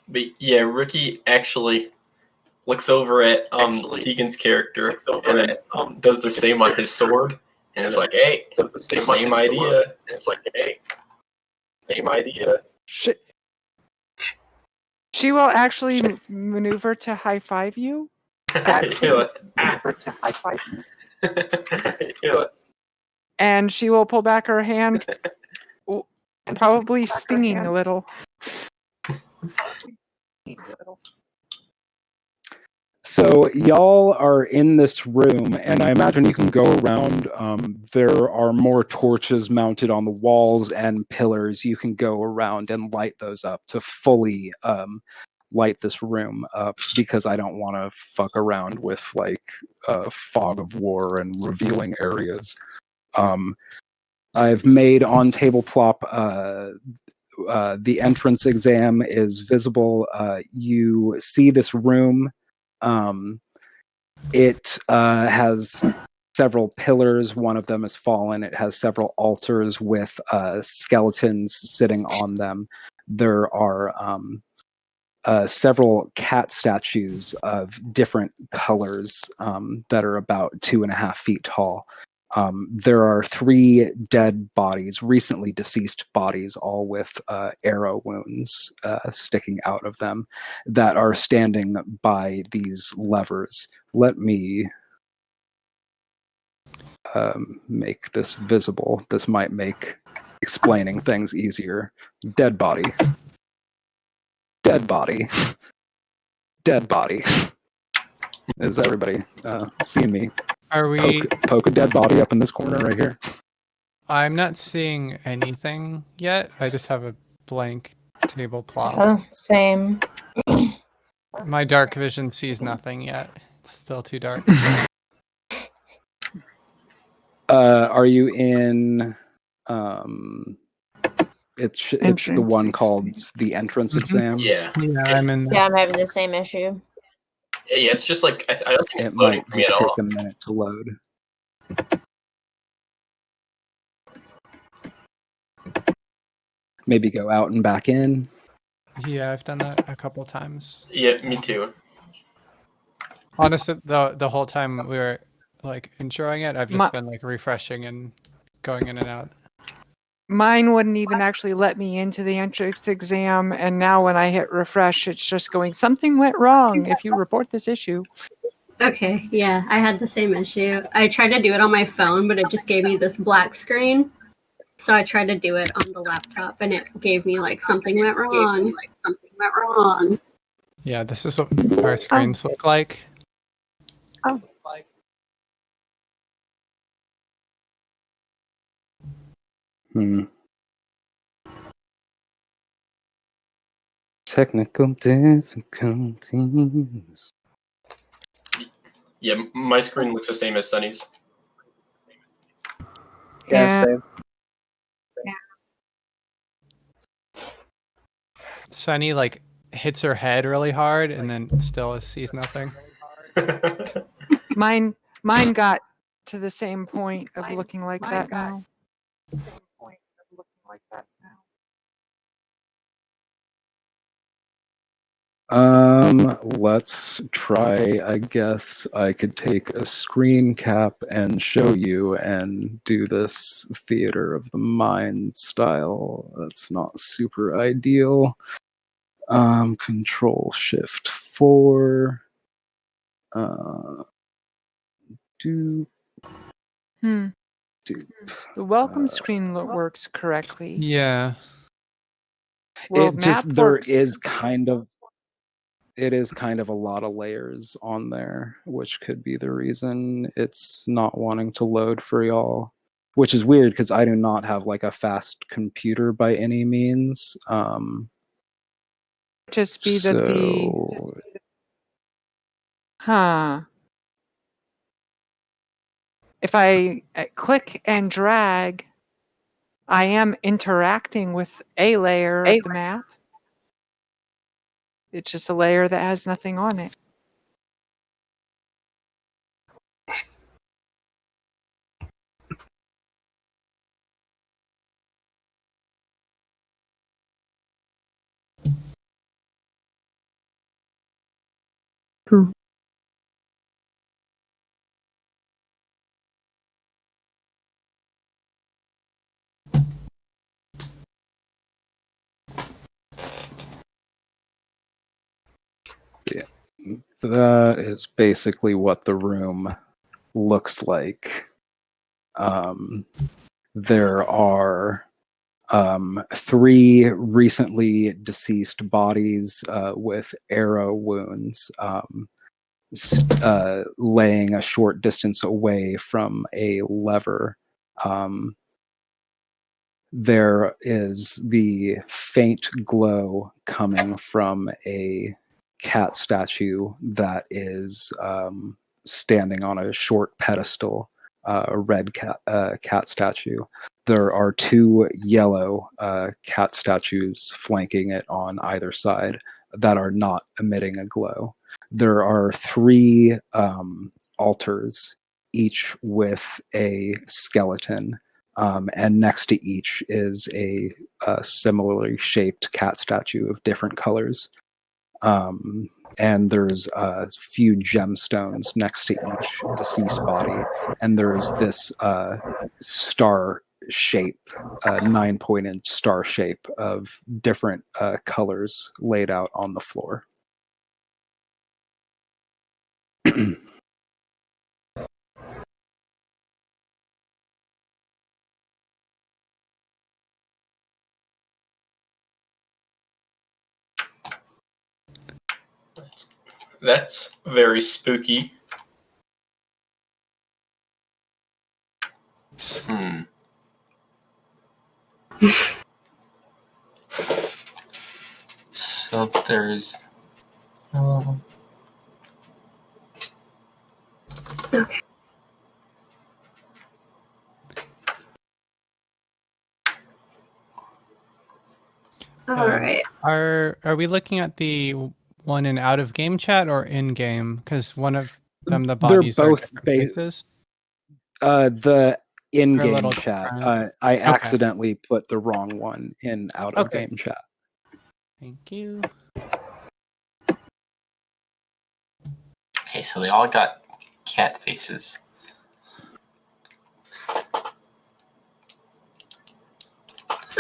But yeah, Rookie actually looks over at Tegan's character and then does the same on his sword and is like, "Hey, same idea." And it's like, "Hey, same idea." She will actually maneuver to high five you. And she will pull back her hand, probably stinging a little. So y'all are in this room, and I imagine you can go around. There are more torches mounted on the walls and pillars. You can go around and light those up to fully light this room up, because I don't want to fuck around with like fog of war and revealing areas. I've made on table plop the entrance exam is visible. You see this room. It has several pillars. One of them has fallen. It has several altars with skeletons sitting on them. There are several cat statues of different colors that are about 2.5 feet tall. There are 3 dead bodies, recently deceased bodies, all with arrow wounds sticking out of them, that are standing by these levers. Let me make this visible. This might make explaining things easier. Dead body. Dead body. Dead body. Is everybody seeing me? Are we? Poke a dead body up in this corner right here. I'm not seeing anything yet. I just have a blank table plot. Oh, same. My dark vision sees nothing yet. It's still too dark. Are you in? It's the one called the entrance exam. Yeah. Yeah, I'm in. Yeah, I'm having the same issue. Yeah, it's just like I don't think It it's loading might for me just at take all. a minute to load. Maybe go out and back in. Yeah, I've done that a couple times. Yeah, me too. Honestly, the whole time we were like enjoying it, I've just been like refreshing and going in and out. Mine wouldn't even actually let me into the entrance exam, and now when I hit refresh, it's just going, "Something went wrong. If you report this issue." Okay, yeah, I had the same issue. I tried to do it on my phone, but it just gave me this black screen. So I tried to do it on the laptop, and it gave me like something went wrong. Yeah, this is what our screens look like. Oh. technical difficulties. Yeah, my screen looks the same as Sunny's. Yeah, And- same. Sunny like hits her head really hard and then still sees nothing. Mine got to the same point of looking like that now. Let's try. I guess I could take a screen cap and show you and do this theater of the mind style. That's not super ideal. Control Shift 4. Do Hmm. do. The welcome screen works correctly. Yeah. World It map just there works. is kind of it is kind of a lot of layers on there, which could be the reason it's not wanting to load for y'all. Which is weird because I do not have like a fast computer by any means. Just be that the if I click and drag, I am interacting with a layer of the map. It's just a layer that has nothing on it. So that is basically what the room looks like. There are 3 recently deceased bodies with arrow wounds laying a short distance away from a lever. There is the faint glow coming from a cat statue that is standing on a short pedestal, a red cat statue. There are 2 yellow cat statues flanking it on either side that are not emitting a glow. There are 3 altars, each with a skeleton. And next to each is a similarly shaped cat statue of different colors. And there's a few gemstones next to each deceased body. And there's this star shape, 9-pointed star shape of different colors laid out on the floor. That's very spooky. Hmm. So there's. Okay. All right. Are we looking at the one in out of game chat or in game? Because one of them, the They're bodies are both different ba- faces. The They're a in-game little chat. different. I accidentally put the wrong one in out-of-game chat. Thank you. Okay, so they all got cat faces.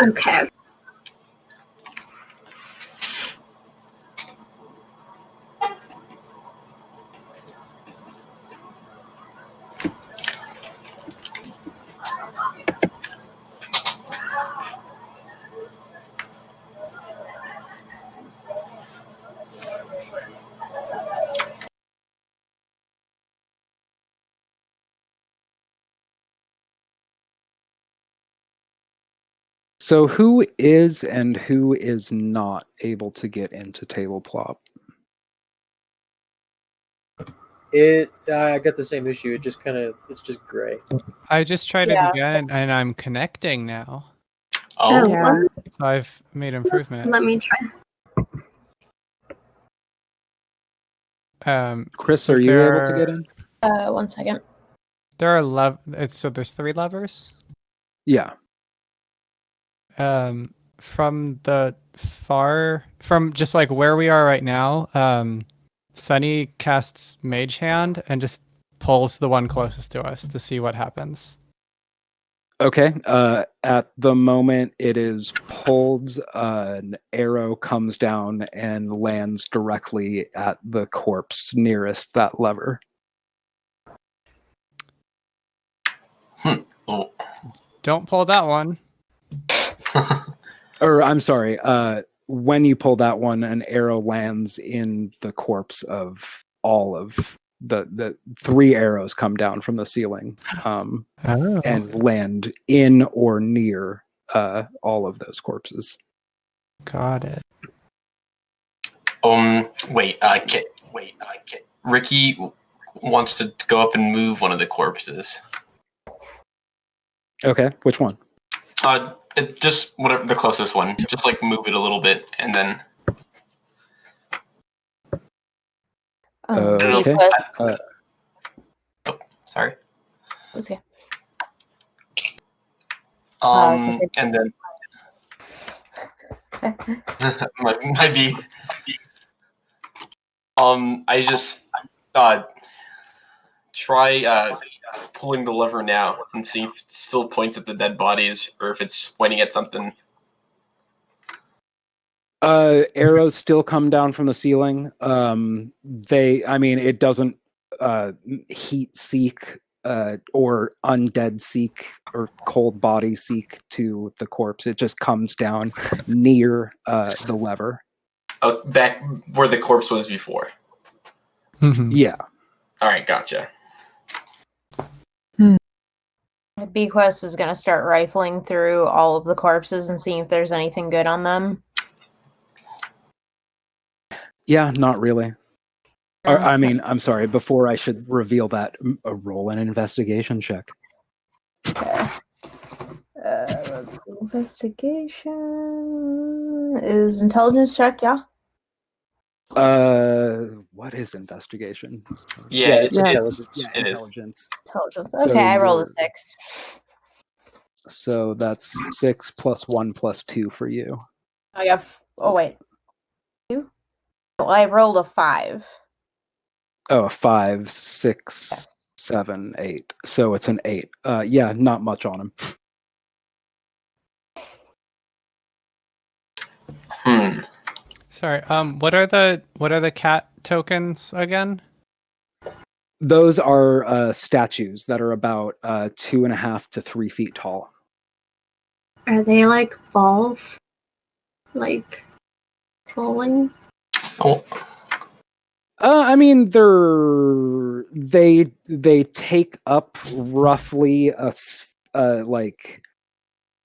Okay. So who is and who is not able to get into tabletop? I got the same issue. It's just gray. I just tried Yeah. it again, and I'm connecting now. Oh, Yeah. So I've made improvement. Let me try. Chris, so are you able to get in? 1 second. There are so there's 3 levers. Yeah. From just like where we are right now, Sunny casts Mage Hand and just pulls the one closest to us to see what happens. Okay. At the moment it is pulled, an arrow comes down and lands directly at the corpse nearest that lever. Oh. Don't pull that one. Or I'm sorry, when you pull that one, an arrow lands in the corpse of all of the 3 arrows come down from the ceiling and land in or near all of those corpses. Got it. Wait. Ricky wants to go up and move one of the corpses. Okay, which one? Just whatever the closest one. Just like move it a little bit, and then. Okay. Sorry. Okay. And then. might be. I just try pulling the lever now and see if it still points at the dead bodies or if it's just pointing at something. Arrows still come down from the ceiling. It doesn't heat seek or undead seek or cold body seek to the corpse. It just comes down near the lever. Back where the corpse was before. Yeah. All right, gotcha. Bequest is going to start rifling through all of the corpses and seeing if there's anything good on them. Yeah, not really. I'm sorry. Before I should reveal that, roll an investigation check. Okay. Let's see. Investigation is intelligence check, yeah? What is investigation? Yeah, it's intelligence. Yeah, It is. intelligence. Intelligence. So Okay, I rolled a you're- 6. So that's 6 plus 1 plus 2 for you. Oh, wait. 2? Oh, I rolled a 5. Oh, 5, 6, 7, 8. So it's an 8. Yeah, not much on him. Sorry. What are the cat tokens again? Those are statues that are about 2.5 to 3 feet tall. Are they like balls? Like rolling? Oh, They take up roughly like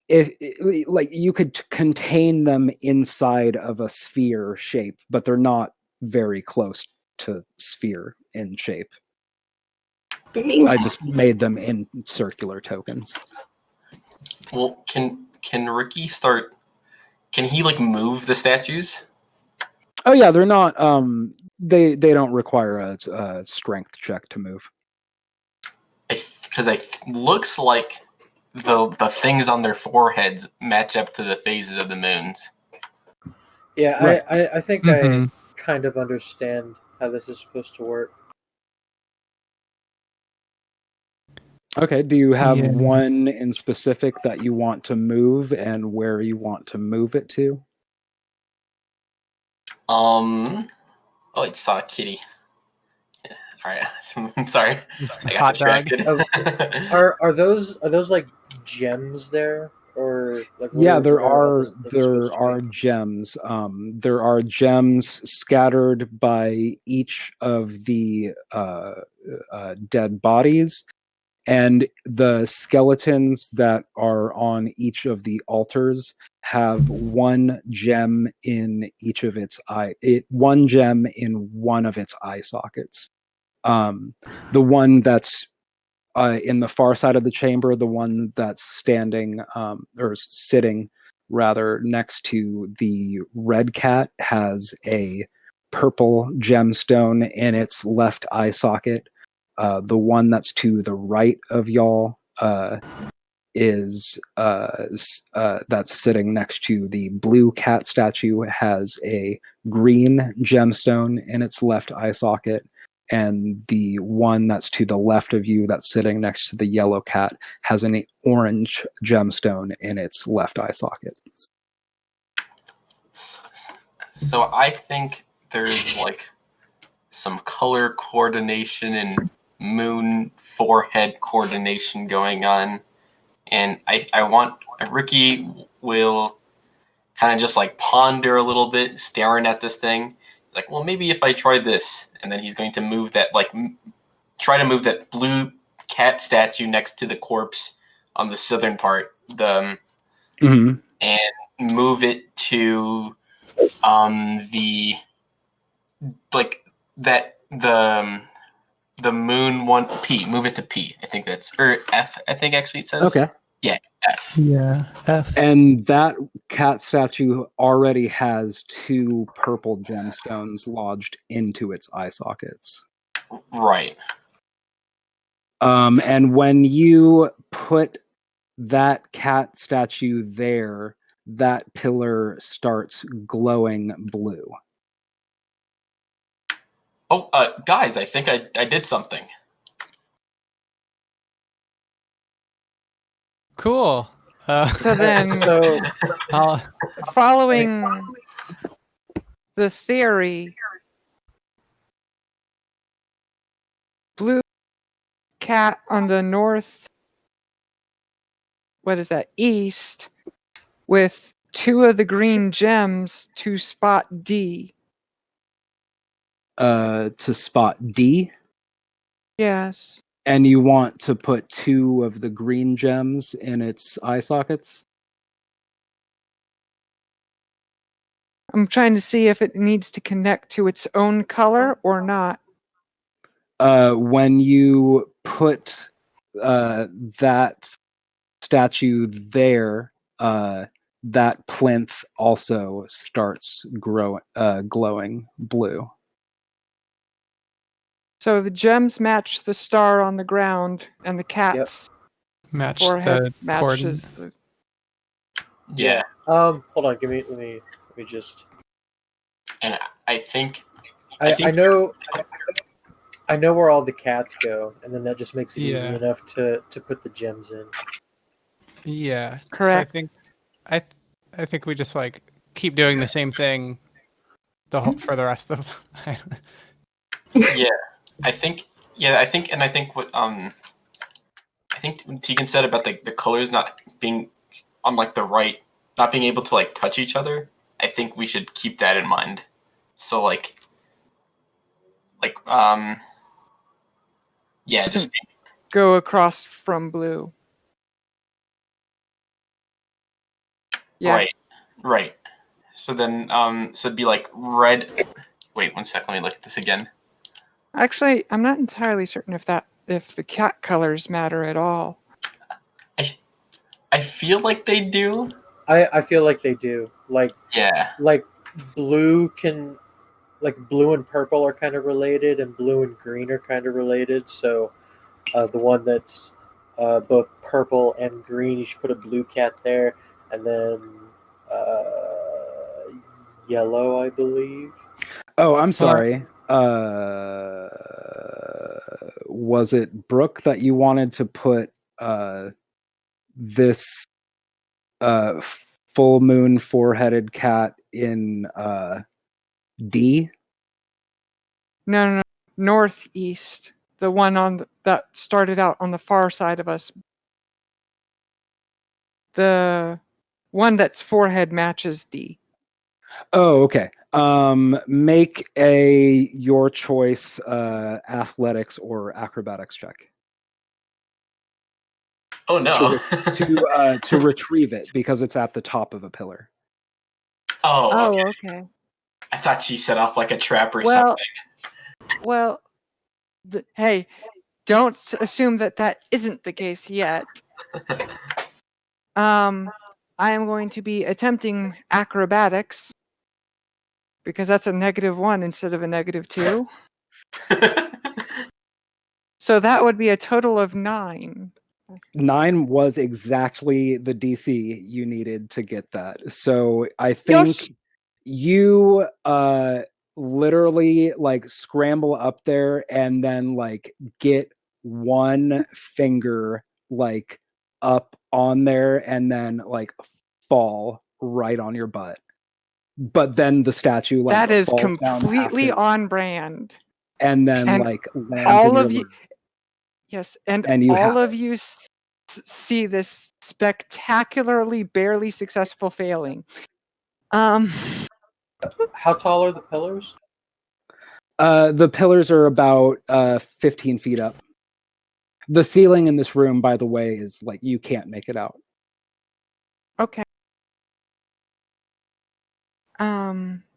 you could contain them inside of a sphere shape, but they're not very close to sphere in shape. Dang. I just made them in circular tokens. well, can Ricky start? Can he like move the statues? Oh yeah, they're not. They don't require a strength check to move. Because it looks like the things on their foreheads match up to the phases of the moons. Yeah, Right. I think I kind of understand how this is supposed to work. Okay. Do you have Yeah. one in specific that you want to move, and where you want to move it to? Oh, I saw a kitty. Yeah, all right, I'm sorry. I got Hot dog. distracted. Are those like gems there, or like Yeah, there what are those things supposed to be? gems. There are gems scattered by each of the dead bodies, And the skeletons that are on each of the altars have one gem in each of its one gem in one of its eye sockets. The one that's in the far side of the chamber, the one that's standing or sitting rather next to the red cat has a purple gemstone in its left eye socket. The one that's to the right of y'all is that's sitting next to the blue cat statue has a green gemstone in its left eye socket, and the one that's to the left of you that's sitting next to the yellow cat has an orange gemstone in its left eye socket. So I think there's like some color coordination and moon forehead coordination going on. And I want Ricky will kind of just like ponder a little bit, staring at this thing. Like, well, maybe if I try this, and then he's going to move that, like, try to move that blue cat statue next to the corpse on the southern part, and move it to the like that the moon one P. Move it to P. I think that's or F. I think actually it says. Okay. Yeah, F. Yeah, F. And that cat statue already has 2 purple gemstones lodged into its eye sockets. Right. And when you put that cat statue there, that pillar starts glowing blue. Oh, guys, I think I did something. Cool. So then, So I'll, following the theory, blue cat on the north, what is that, east, with 2 of the green gems to spot D. To spot D, Yes. and you want to put 2 of the green gems in its eye sockets? I'm trying to see if it needs to connect to its own color or not. When you put that statue there, that plinth also starts glowing blue. So the gems match the star on the ground, and the cat's match forehead the matches coordinate. the. Yeah. hold on, let me just. And I think I know where all the cats go, and then that just makes it easy Yeah. enough to put the gems in. Yeah. Correct. So I think we just like keep doing the same thing for the rest of. yeah. I think what I think Tegan said about the colors not being on like the right, not being able to like touch each other. I think we should keep that in mind. So yeah, just Go across from blue. Yeah. right. So then so it'd be like red. Wait 1 second. Let me look at this again. Actually, I'm not entirely certain if the cat colors matter at all. I feel like they do. I feel like they do. Yeah. Like blue and purple are kind of related, and blue and green are kind of related. So the one that's both purple and green, you should put a blue cat there, and then yellow, I believe. Oh, I'm sorry. Was it Brooke that you wanted to put this full moon 4-headed cat in D? No. Northeast. The one that started out on the far side of us. The one that's forehead matches D. Oh, okay. Make a your choice athletics or acrobatics check. Oh no. to retrieve it because it's at the top of a pillar. Oh, okay. Oh, okay. I thought she set off like a trap or Well, something. well, hey, don't assume that that isn't the case yet. I am going to be attempting acrobatics because that's a -1 instead of a -2. So that would be a total of 9. 9 was exactly the DC you needed to get that. So I think Yosh! you literally like scramble up there and then like get one finger like up on there and then like fall right on your butt. But then the statue like That is falls down completely after, on brand. and then And like lands in all your of you, lap, yes, and and you all have of you see this spectacularly barely successful failing. How tall are the pillars? the pillars are about 15 feet up. The ceiling in this room, by the way, is like you can't make it out. Okay.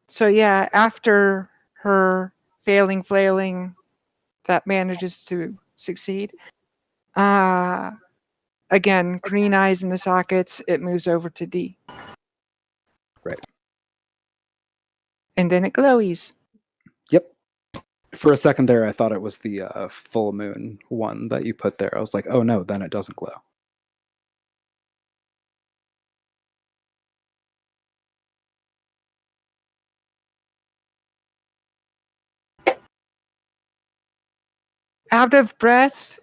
So yeah, after her flailing that manages to succeed. Again, green eyes in the sockets, it moves over to D. Right. And then it glowies. Yep. For a second there, I thought it was the full moon one that you put there. I was like, oh no, then it doesn't glow. Out of breath,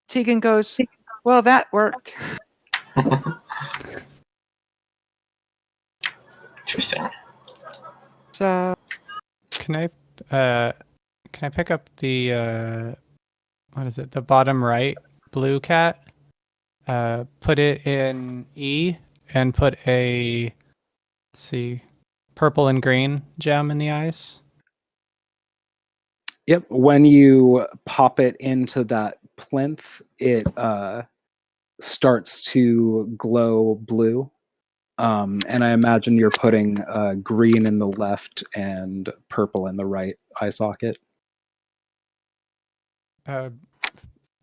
Tegan goes, well, that worked. Interesting. So Can I pick up the what is it? The bottom right blue cat. Put it in E and put a, let's see, purple and green gem in the eyes. Yep. When you pop it into that plinth, it starts to glow blue. And I imagine you're putting green in the left and purple in the right eye socket.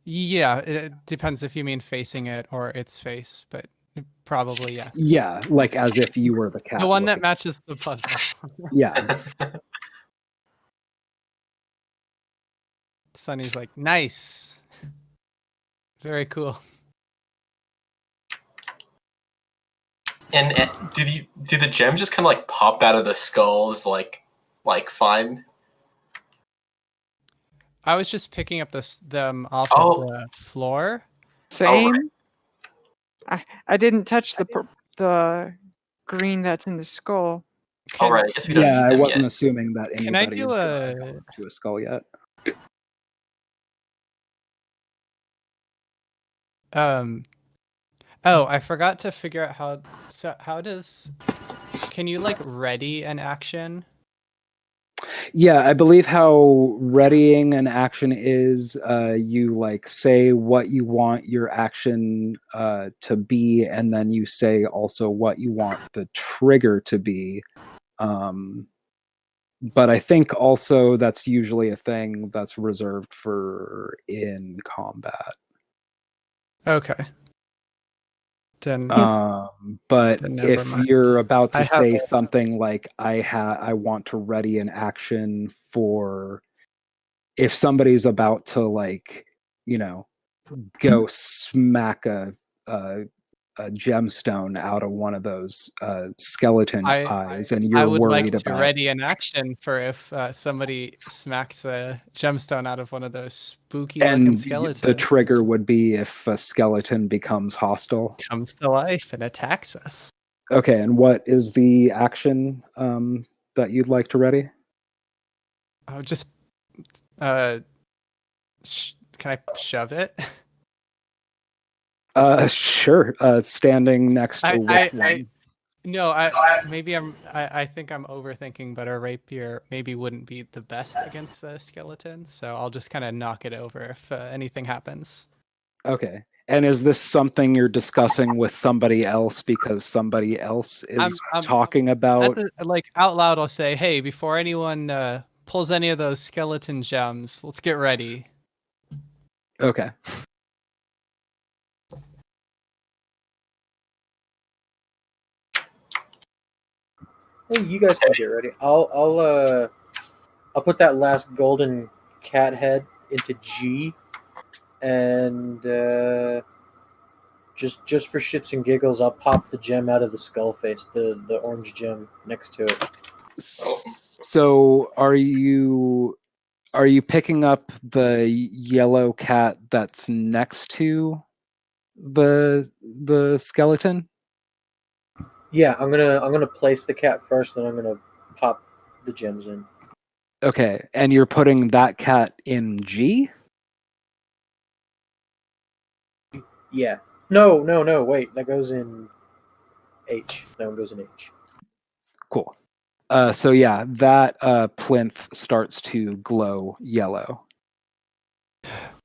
Yeah, it depends if you mean facing it or its face, but probably yeah. Yeah, like as if you were the cat. The one that looking. matches the puzzle. Yeah. Sunny's like, nice. Very cool. And do the gems just kind of like pop out of the skulls like fine? I was just picking up them off Oh. of the floor. same. I didn't touch the green that's in the skull. All right, I guess we don't Yeah, need I them wasn't yet. assuming that Can I anybody do has gone to a skull yet. Oh, I forgot to figure out how. So how does? Can you like ready an action? Yeah, I believe how readying an action is you like say what you want your action to be, and then you say also what you want the trigger to be. But I think also that's usually a thing that's reserved for in combat. Okay. Then. But Then never if mind. you're about I to have- say something like I want to ready an action for if somebody's about to like, you know, go smack a gemstone out of one of those skeleton eyes, and I you're would worried like to about ready an action for if somebody smacks a gemstone out of one of those spooky looking and skeletons. the trigger would be if a skeleton becomes hostile. Comes to life and attacks us. Okay, and what is the action that you'd like to ready? Oh, just can I shove it? Sure. Standing next to which one? No, I think I'm overthinking, but a rapier maybe wouldn't be the best against the skeleton, so I'll just kind of knock it over if anything happens. Okay. And is this something you're discussing with somebody else because somebody else is I'm talking about? like out loud, I'll say, "Hey, before anyone pulls any of those skeleton gems, let's get ready." Okay. Hey, you guys can get ready. I'll put that last golden cat head into G, and just for shits and giggles, I'll pop the gem out of the skull face, the orange gem next to it. So are you picking up the yellow cat that's next to the skeleton? Yeah, I'm gonna place the cat first, then I'm gonna pop the gems in. Okay, and you're putting that cat in G? Yeah. No, wait, that goes in H. That one goes in H. Cool. So yeah, that plinth starts to glow yellow.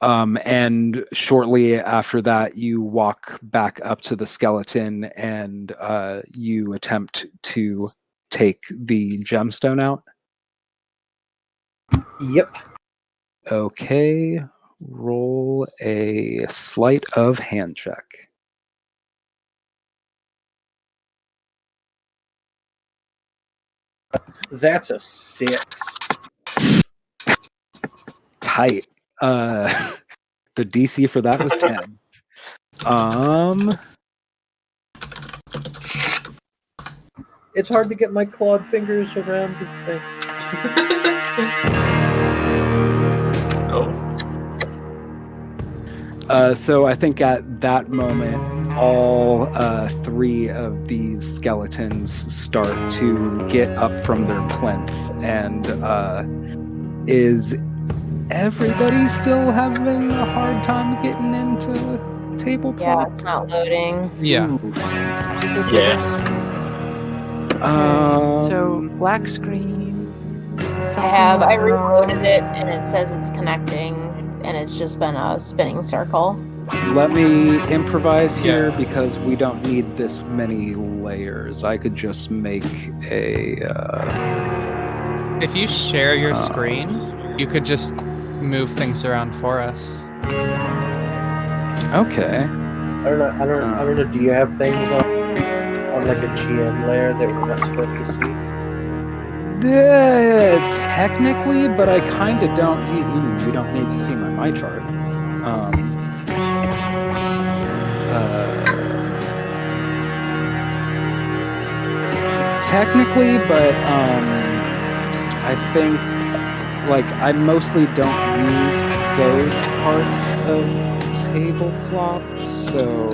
And shortly after that, you walk back up to the skeleton and you attempt to take the gemstone out. Yep. Okay, roll a sleight of hand check. That's a 6. Tight. The DC for that was 10. It's hard to get my clawed fingers around this thing. So I think at that moment, all 3 of these skeletons start to get up from their plinth. And is everybody still having a hard time getting into tabletop? Yeah, it's not loading. Yeah. Oof. Yeah. So black screen. I reloaded it and it says it's connecting and it's just been a spinning circle. Let me improvise here Yeah. because we don't need this many layers. I could just make a... If you share your screen, you could just move things around for us. Okay. I don't know. Do you have things on like a GM layer that we're not supposed to see? Technically, but I kind of don't. You don't need to see my chart. Technically, but I think like I mostly don't use those parts of tabletop, so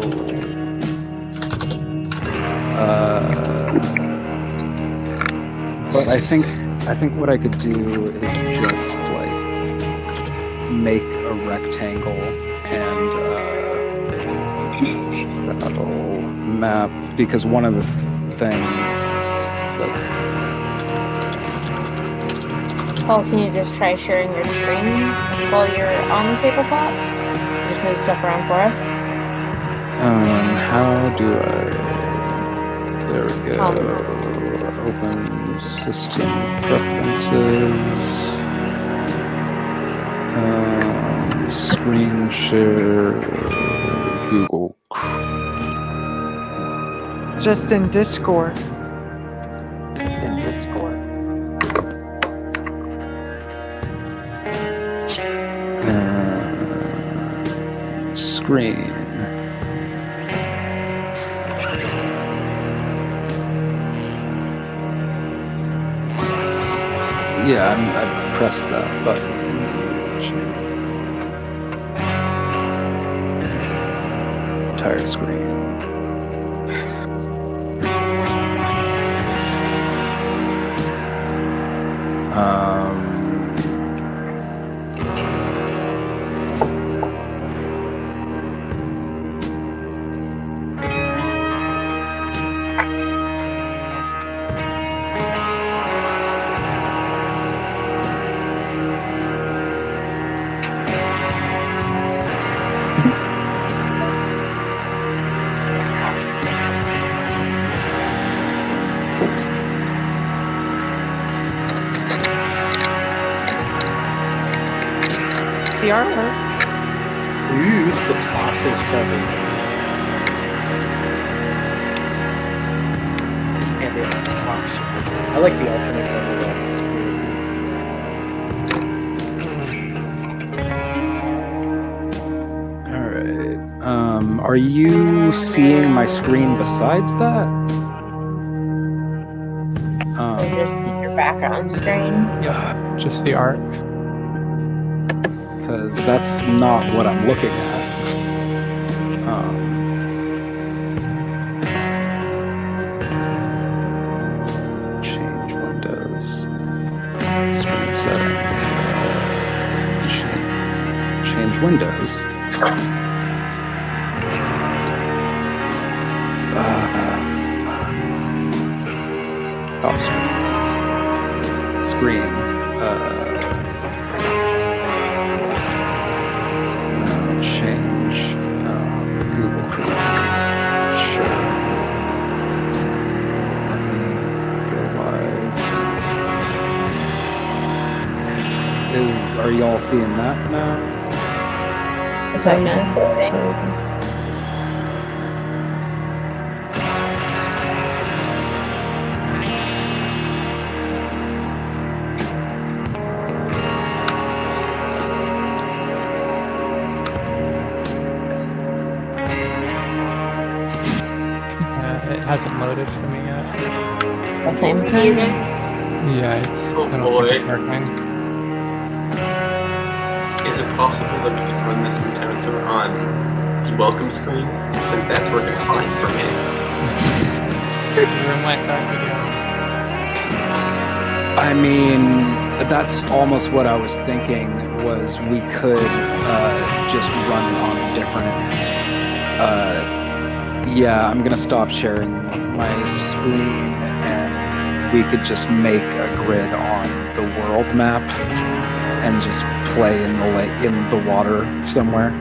but I think what I could do is just like make a rectangle and that'll map, because one of the things that's... Well, can you just try sharing your screen while you're on the tabletop? Just move stuff around for us. How do I... There we go. Open system preferences. Screen share. Google. Just in Discord. Screen. Yeah, I've pressed that button. Entire screen. the artwork. Ooh, it's the Tasha's cover. And it's Tasha. I like the alternate cover though. It's really All right. Are you seeing my screen besides that? Or just your background screen. Yep, just the art. Because that's not what I'm looking at. Change windows. Stream settings. Change windows. Off screen. Change Google Chrome. Sure. Let me go live. Are y'all seeing that now? Is that kind of thing? It hasn't loaded for me yet. The same Me thing. either. Yeah, it's. Oh, I don't boy. think it's working. Is it possible that we could run this encounter on the welcome screen? Because that's working fine for me. Room might back again. I mean, that's almost what I was thinking. Was we could just run it on a different. Yeah, I'm gonna stop sharing my screen, and we could just make a grid on the world map and just play in the lake, in the water somewhere.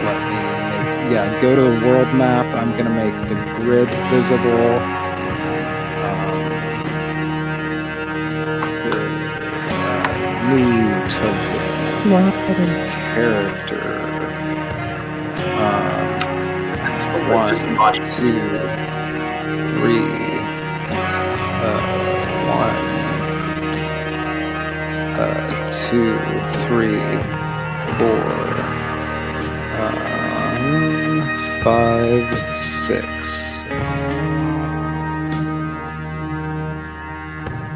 Let me make, yeah, go to the world map. I'm gonna make the grid visible. New token. Character. Like just body 1, 2, 3. 2, 3, 4, 5, 6.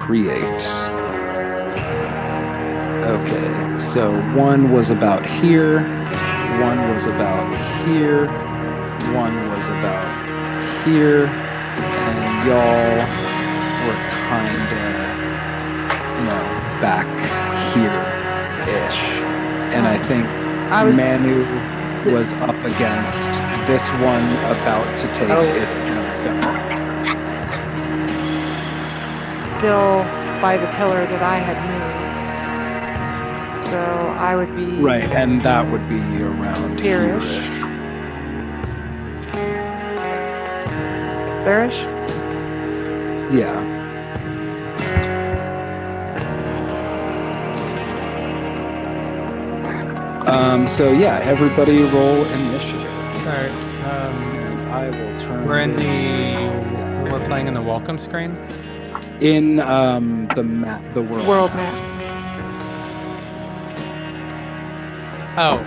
Create. Okay, so 1 was about here, 1 was about here, 1 was about here, and y'all were kinda, back here-ish. And I think Manu was up against this one about to take its step. Still by the pillar that I had moved. So I would be Right, and that would be around here-ish. here-ish. There-ish? Yeah. So yeah, everybody roll initiative. Alright, And I will turn. we're playing in the welcome screen. In the map, the world Map. Oh.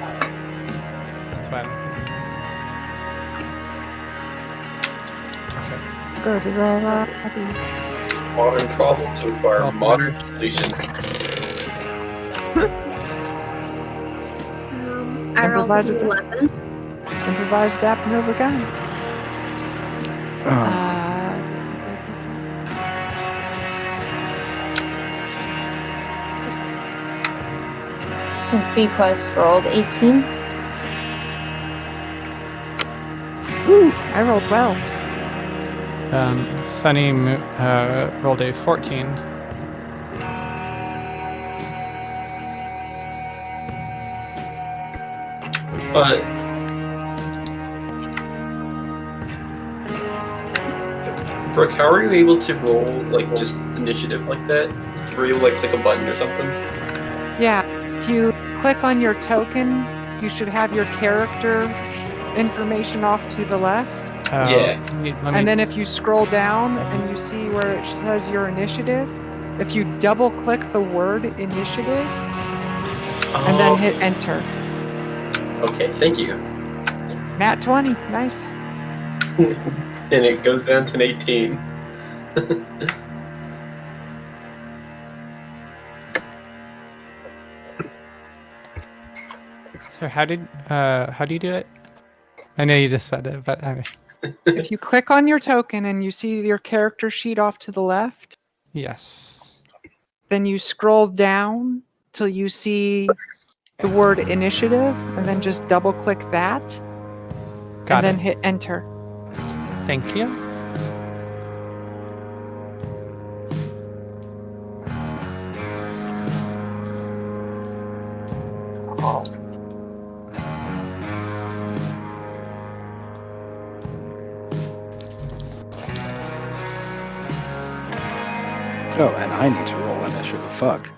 That's why I'm seeing. Okay. Go to the lobby. Modern problems require Well, modern solutions. I rolled Improvise an it. 11. Improvise, adapt, and overcome. Bequest rolled 18. Ooh, I rolled well. Sunny rolled a 14. But Brooke, how are you able to roll like just initiative like that? Were you able to like click a button or something? Yeah, you click on your token, you should have your character information off to the left. Yeah. Let me, And then if you scroll down and you see where it says your initiative, if you double click the word initiative and then hit enter. Okay, thank you. Nat 20, nice. And it goes down to an 18. so how do you do it? I know you just said it, but I mean, If you click on your token and you see your character sheet off to the left, yes. then you scroll down till you see the word initiative and then just double click that Got and then it. hit enter. Thank you. Oh, and I need to roll initiative. Fuck.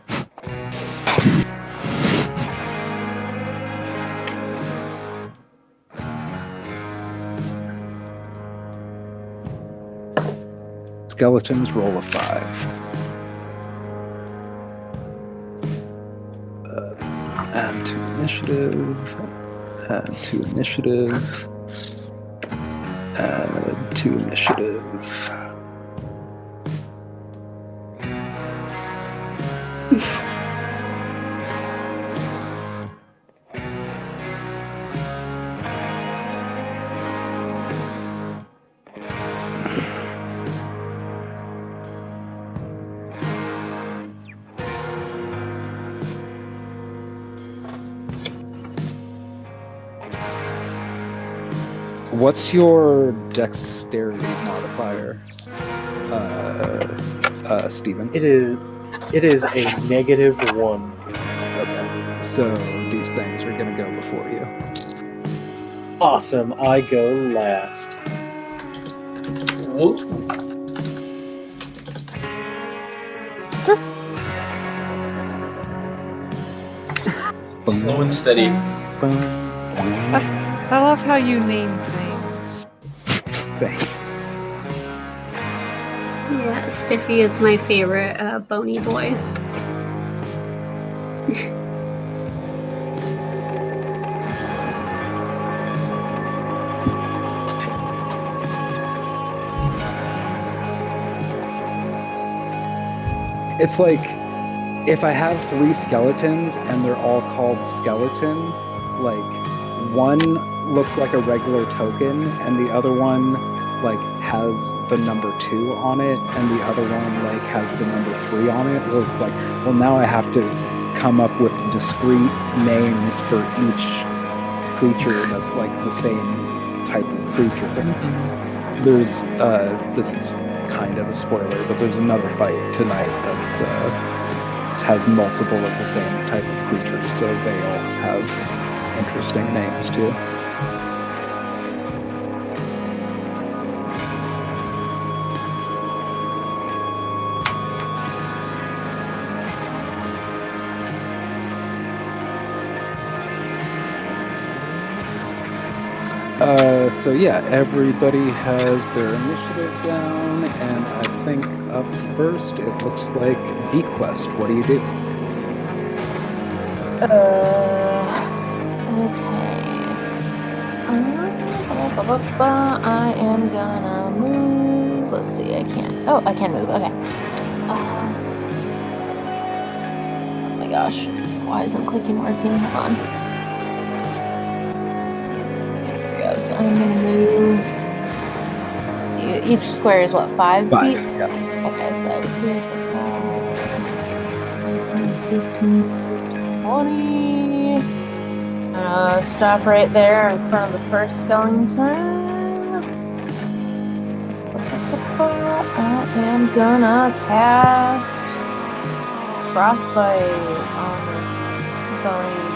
Skeletons roll a 5. Add to initiative. Add to initiative. Add to initiative. What's your dexterity modifier, Steven? It is a -1. Okay, so these things are gonna go before you. Awesome. I go last. Whoop. Slow and steady. I love how you name things. Thanks. Yeah, Stiffy is my favorite bony boy. It's like if I have 3 skeletons and they're all called skeleton, like one looks like a regular token and the other one like has the number 2 on it and the other one like has the number 3 on it. It was like, well, now I have to come up with discrete names for each creature that's like the same type of creature. There's this is kind of a spoiler, but there's another fight tonight that's has multiple of the same type of creatures, so they all have interesting names too. So yeah, everybody has their initiative down, and I think up first it looks like Bequest. What do you do? Okay. I am gonna move. Let's see, I can't. Oh, I can move. Okay. Oh my gosh. Why isn't clicking working? Hold on. So I'm gonna move. See, each square is what, 5 5, feet? yeah. Okay, so it's here to 20. Stop right there in front of the first skeleton. I am gonna cast Frostbite on this bony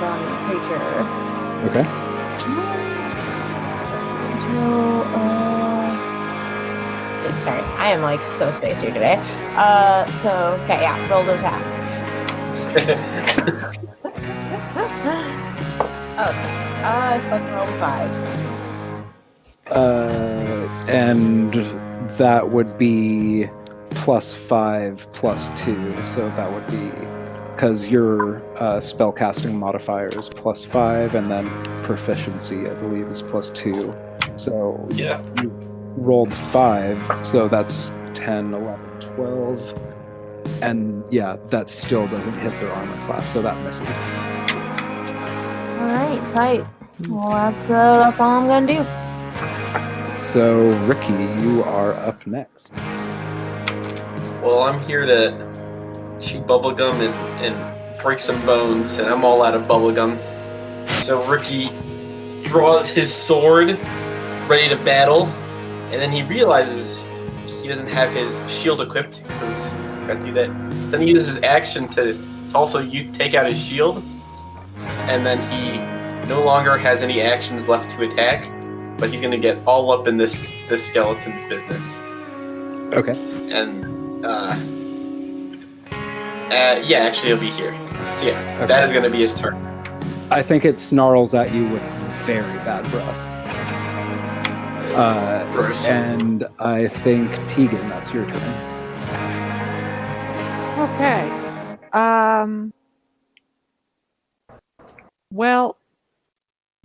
creature. Okay. Sorry, I am like so spacey today. So okay, yeah, roll those out. Okay. I fucking rolled a 5. And that would be +5 +2, so that would be because your spellcasting modifier is +5, and then proficiency, I believe, is +2. So Yeah. you rolled 5, so that's 10, 11, 12, and yeah, that still doesn't hit their armor class, so that misses. All right, tight. Well, that's all I'm gonna do. So Ricky, you are up next. Well, I'm here to chew bubblegum and break some bones, and I'm all out of bubblegum. So Ricky draws his sword, ready to battle, and then he realizes he doesn't have his shield equipped, because I can't do that. Then he uses his action to also take out his shield, and then he no longer has any actions left to attack, but he's gonna get all up in this skeleton's business. Okay. And yeah, actually he'll be here. So yeah, Okay. that is gonna be his turn. I think it snarls at you with very bad breath. Gross. And I think Tegan, that's your turn. Okay. Well,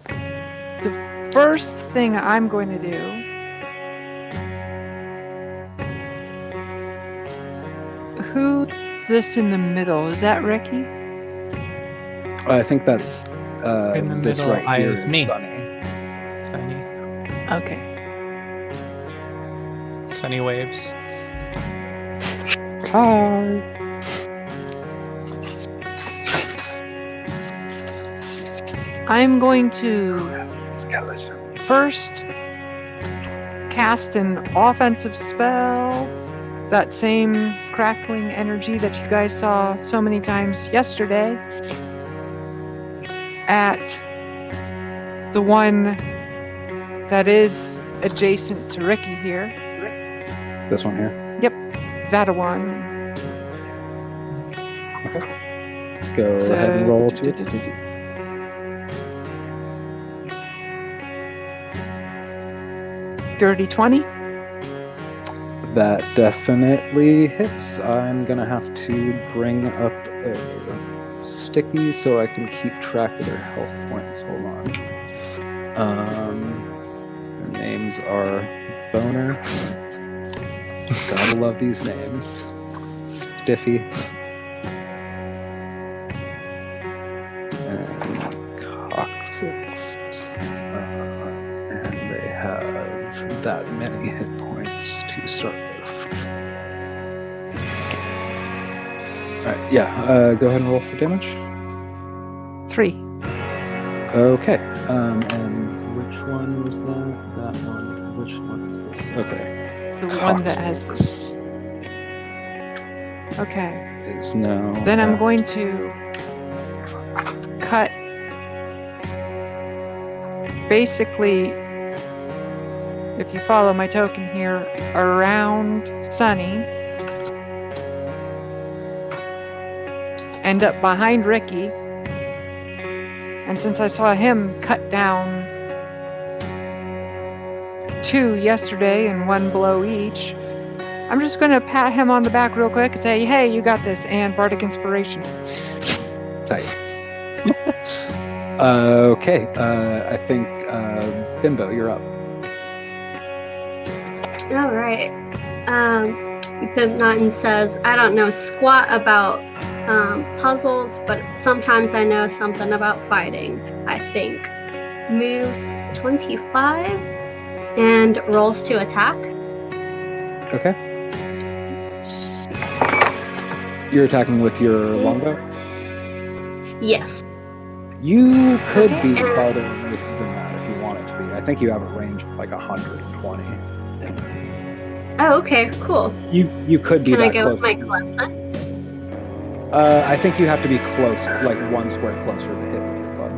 the first thing I'm going to do who this in the middle? Is that Ricky? I think that's In the this middle, right here is is me. Sunny. Sunny. Okay. Sunny waves. Hi. I'm going to first cast an offensive spell, that same crackling energy that you guys saw so many times yesterday, at the one that is adjacent to Ricky here. This one here. That one. Go ahead and roll to it. Dirty 20. That definitely hits. I'm gonna have to bring up a sticky so I can keep track of their health points. Hold on. Their names are Boner. Gotta love these names. Stiffy. And Coccyx. And they have that many hit points to start with. Alright, yeah, go ahead and roll for damage. 3. Okay, and which one was that? That one. Which one is this? Okay. The one that has Coccyx this. Okay. is now. Then I'm going to cut basically, if you follow my token here, around Sunny, end up behind Ricky, and since I saw him cut down 2 yesterday and 1 blow each, I'm just going to pat him on the back real quick and say, hey, you got this, and Bardic Inspiration. Tight. Okay, I think Bimbo, you're up. All right. Pimp Naughton says, I don't know squat about puzzles, but sometimes I know something about fighting, I think. Moves 25 and rolls to attack. Okay. You're attacking with your longbow? Yes. You could be Okay. farther away than that if you wanted to be. I think you have a range of like 120. Oh, okay, cool. You could be Can I that go close. with my club then? I think you have to be close, like 1 square closer to hit with your club.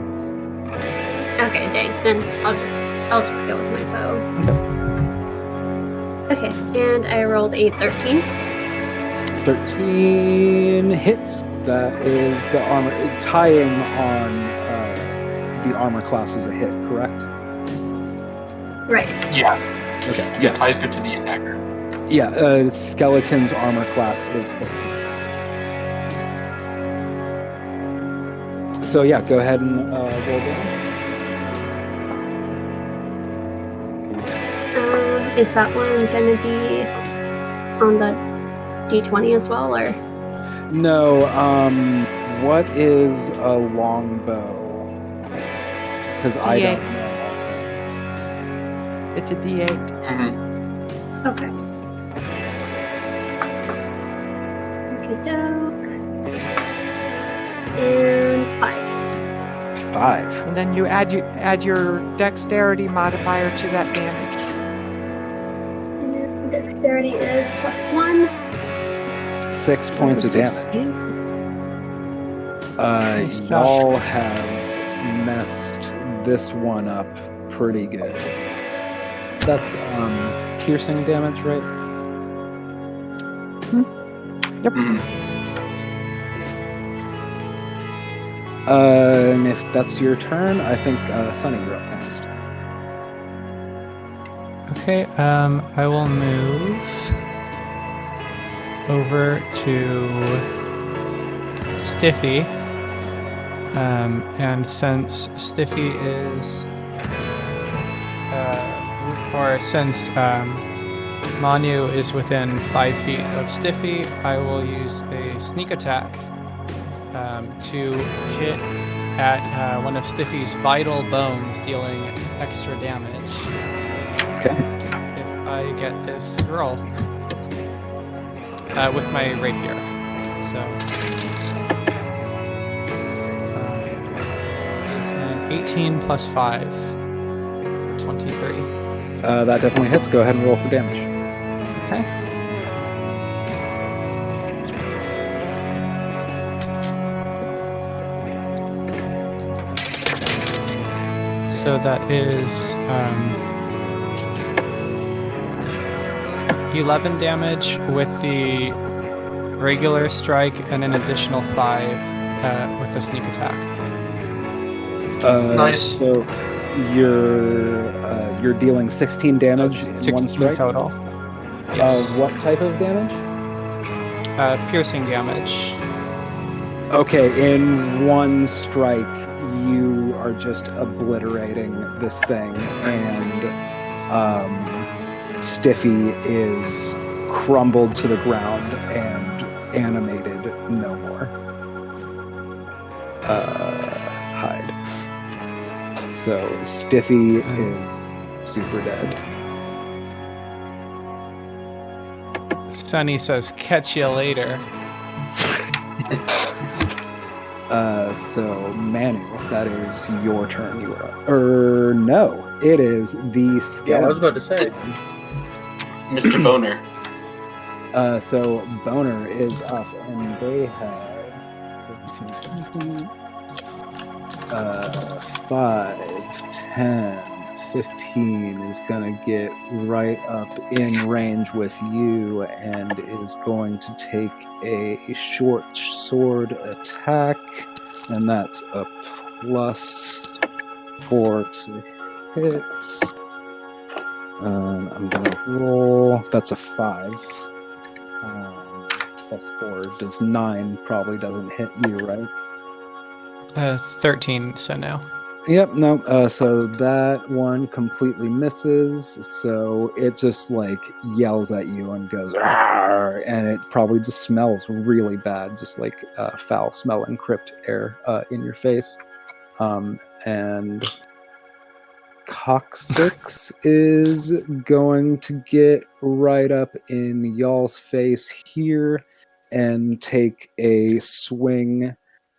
Okay, dang. Then I'll just go with my bow. Okay, and I rolled a 13. 13 hits. That is the armor tying on the armor class is a hit, correct? Right. Yeah. Okay. Yeah, ties go to the attacker. Yeah, skeleton's armor class is 13. So yeah, go ahead and roll damage. Is that one going to be on the D20 as well, or? No, what is a longbow? Because I D8. don't know. It's a D8. Mm-hmm. Okay. Okie doke. And 5. 5. And then you add your dexterity modifier to that damage. And dexterity is +1. 6 points of damage. Nice job. Y'all have messed this one up pretty good. That's piercing damage, right? Mm-hmm. And if that's your turn, I think Sunny, you're up next. Okay, I will move over to Stiffy. And since Stiffy is, since Manu is within 5 feet of Stiffy, I will use a sneak attack to hit at one of Stiffy's vital bones, dealing extra damage. Okay. If I get this roll with my rapier, so it's an 18 plus 5, so 23. That definitely hits. Go ahead and roll for damage. Okay. So that is 11 damage with the regular strike and an additional 5 with the sneak attack. Nice. So you're dealing 16 damage in 16 one strike. total. Yes. What type of damage? Piercing damage. Okay, in one strike, you are just obliterating this thing, and Stiffy is crumbled to the ground and animated no more. Hide. So Stiffy is super dead. Sunny says, "Catch you later." So Manu, that is your turn. You are up. No, it is the skeleton. Yeah, I was about to say. Mr. Boner. So Boner is up, and they have 5, 10, 15 is gonna get right up in range with you, and is going to take a short sword attack, and that's a +4 to hit. I'm gonna roll. That's a 5. +4 does 9. Probably doesn't hit you, right? 13, so no. Yep, no. So that one completely misses. So it just like yells at you and goes, "Arr!" And it probably just smells really bad, just like foul smelling crypt air in your face. And Coccyx is going to get right up in y'all's face here and take a swing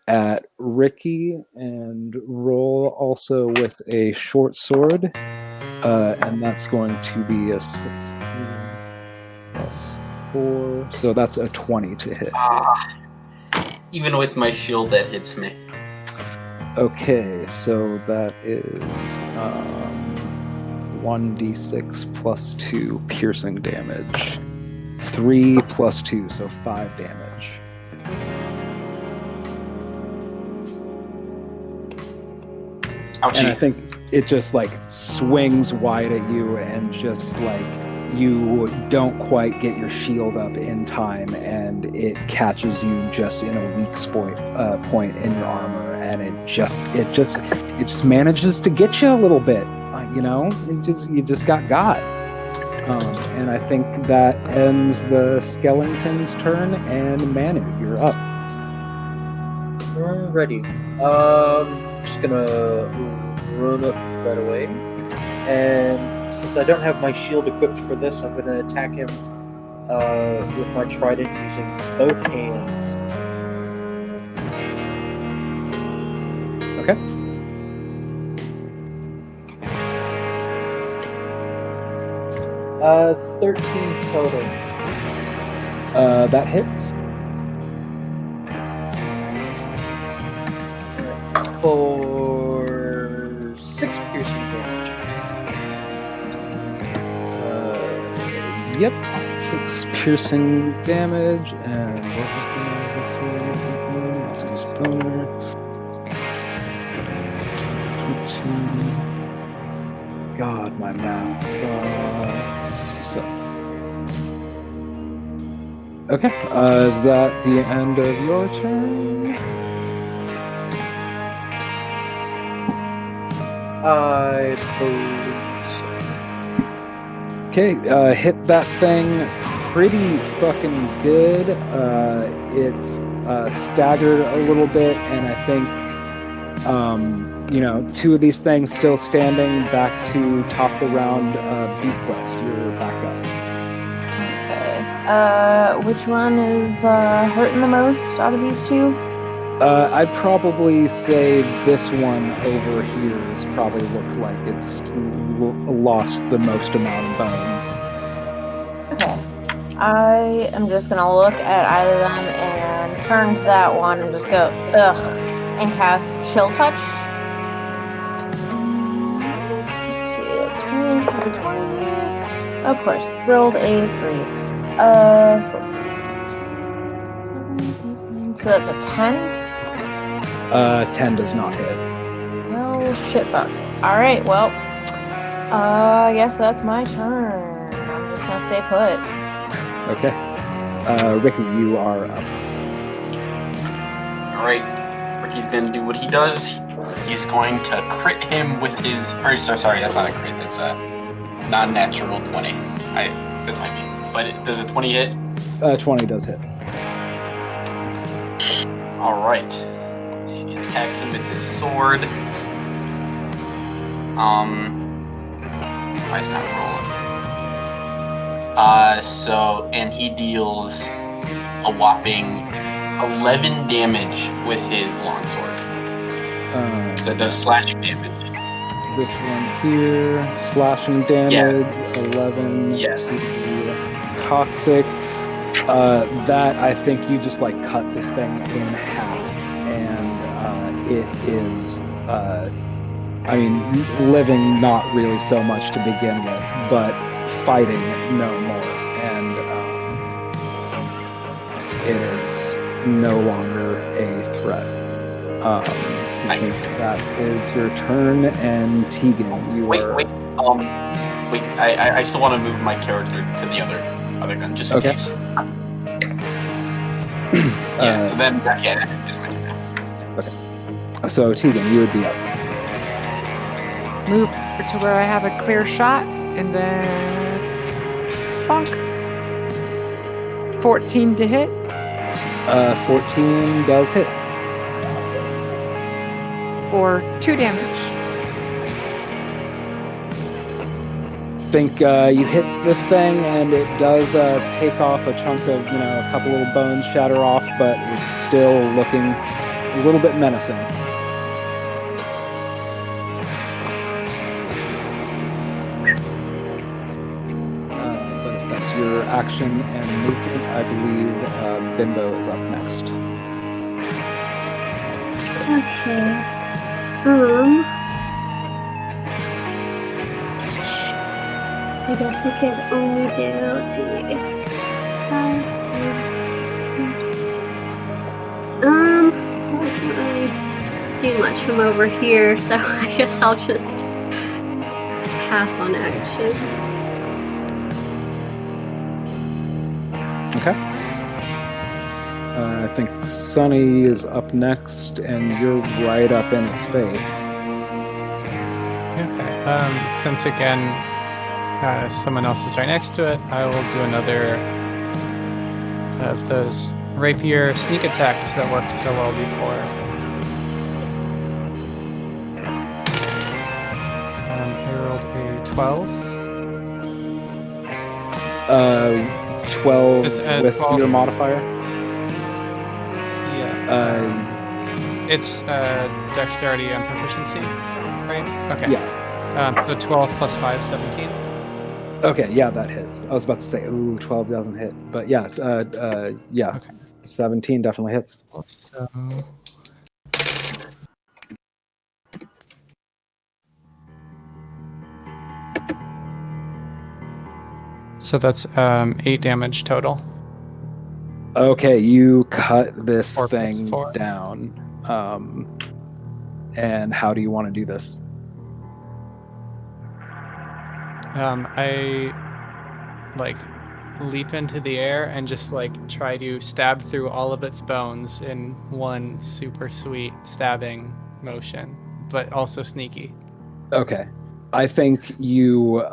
at Ricky and roll also with a short sword, and that's going to be a 16 plus 4, so that's a 20 to hit. Even with my shield, that hits me. Okay, so that is 1d6 plus 2 piercing damage. 3 plus 2, so 5 damage. And I Ouchie. think it just like swings wide at you, and just like you don't quite get your shield up in time, and it catches you just in a weak point in your armor, and it just manages to get you a little bit. You just got. And I think that ends the skeleton's turn. And Manu, you're up. Alrighty. Just gonna run up that away, and since I don't have my shield equipped for this, I'm gonna attack him with my trident using both hands. Okay. Uh, 13 total. That hits. For 6 piercing damage. Yep. 6 piercing damage. And what was the name of this one? This boner. 13. God, my math sucks. So. Okay. Is that the end of your turn? I believe so. Okay, hit that thing pretty fucking good. It's staggered a little bit, and I think, 2 of these things still standing. Back to top of the round, Bequest, you're back up. Okay. Which one is hurting the most out of these 2? I'd probably say this one over here has probably looked like it's lost the most amount of bones. Okay. I am just gonna look at either of them and turn to that one and just go, ugh, and cast Chill Touch. Let's see, it's 20. Of course, thrilled a 3. So let's see. So that's a 10. 10 does not hit. Oh, shit, fuck. Alright, well, I guess that's my turn. I'm just gonna stay put. Okay. Ricky, you are up. Alright, Ricky's gonna do what he does. He's going to crit him with his... sorry, that's not a crit. That's a non-natural 20. This might be. But does a 20 hit? 20 does hit. Alright. He attacks him with his sword. Why is it not rolling? And he deals a whopping 11 damage with his longsword. So it does slashing damage. This one here, slashing damage, 11 Yes. to Toxic. That, I think you just like cut this thing in half, and it is, living not really so much to begin with, but fighting no more, and it is no longer a threat. I think that is your turn, and Tegan, you are... Wait. I still want to move my character to the other gun, just in case. So then, Okay. So Tegan, you would be up. Move to where I have a clear shot, and then bonk. 14 to hit. 14 does hit. For 2 damage. Think you hit this thing, and it does take off a chunk of, a couple little bones shatter off, but it's still looking a little bit menacing. But if that's your action and movement, I believe Bimbo is up next. Okay. I guess I could only do, let's see, 5, 10. What can I do much from over here, so I guess I'll just pass on action. Okay. I think Sunny is up next, and you're right up in its face. Okay. Since again, someone else is right next to it, I will do another of those rapier sneak attacks that worked so well before. I rolled a 12. 12 It's, with 12. your modifier? Yeah. It's dexterity and proficiency, right? Okay. Yeah. So 12 plus 5, 17. Okay, yeah, that hits. I was about to say, ooh, 12 doesn't hit. But yeah, yeah, Okay. 17 definitely hits. So that's 8 damage total. Okay, you cut this 4 plus thing 4. down. And how do you want to do this? I like leap into the air and just like try to stab through all of its bones in one super sweet stabbing motion, but also sneaky. Okay. I think you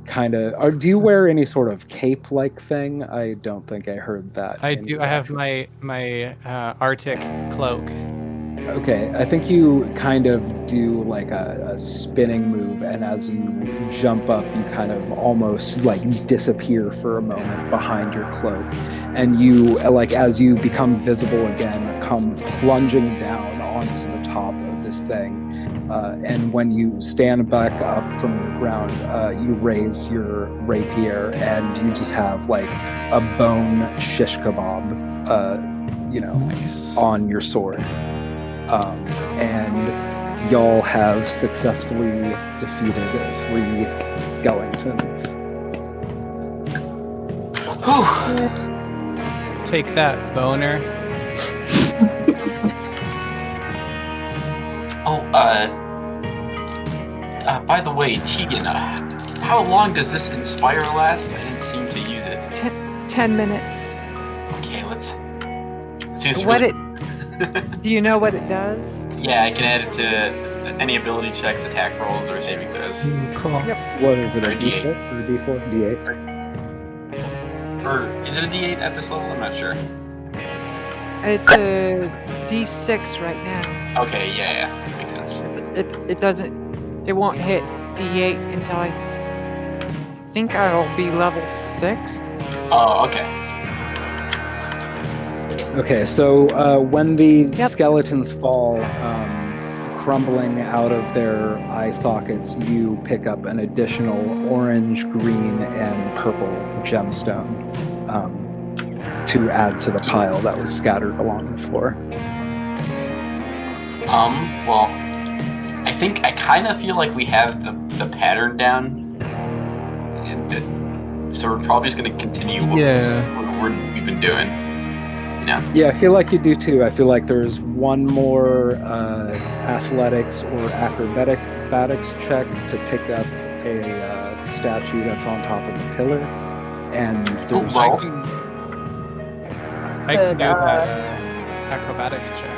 kind of... Do you wear any sort of cape-like thing? I don't think I heard that. I do. I have my Arctic cloak. Okay, I think you kind of do like a spinning move, and as you jump up, you kind of almost like disappear for a moment behind your cloak, and you, like, as you become visible again, come plunging down onto the top of this thing. And when you stand back up from the ground, you raise your rapier, and you just have like a bone shish kebab, Nice. on your sword. And y'all have successfully defeated 3 skeletons. Take that, boner. By the way, Tegan, how long does this inspire last? I didn't seem to use it. 10 minutes. Okay, let's see this. What do you know what it does? Yeah, I can add it to any ability checks, attack rolls, or saving throws. Cool. Yep. What is it, Or a a D6 or a D4? D8? Or is it a D8 at this level? I'm not sure. It's a D6 right now. Okay, yeah, makes sense. It won't hit D8 until I think I'll be level 6. Oh, okay. Okay, so when these Yep. skeletons fall, crumbling out of their eye sockets, you pick up an additional orange, green, and purple gemstone to add to the pile that was scattered along the floor. Well, I kind of feel like we have the pattern down, and so we're probably just going to continue what we've been doing. Yeah, I feel like you do too. I feel like there's one more athletics or acrobatics check to pick up a statue that's on top of the pillar, and there's I can do that acrobatics check.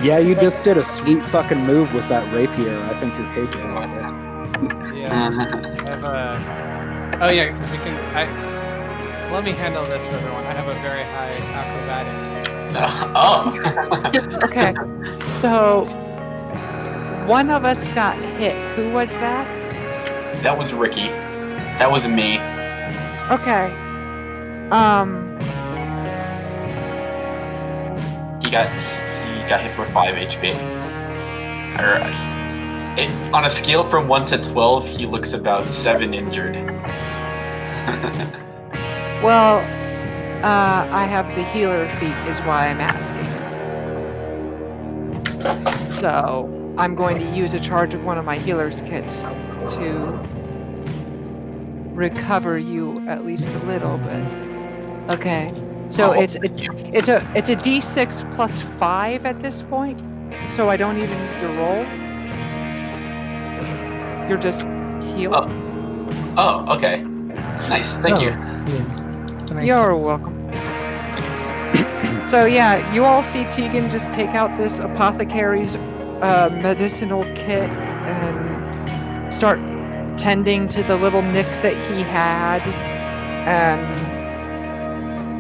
yeah, you just did a sweet fucking move with that rapier. I think you're capable of it. Yeah. I have oh yeah, we can. Let me handle this, everyone. I have a very high acrobatics. Okay. So one of us got hit. Who was that? That was Ricky. That was me. Okay. He got hit for 5 HP. On a scale from 1 to 12, he looks about 7 injured. Well, I have the healer feat is why I'm asking. So I'm going to use a charge of one of my healer's kits to recover you at least a little bit. Okay. So it's a D6 plus 5 at this point. so I don't even need to roll. You're just healed. Oh, okay. Nice. Thank you. Yeah. You're welcome. So yeah, you all see Tegan just take out this apothecary's medicinal kit and start tending to the little nick that he had and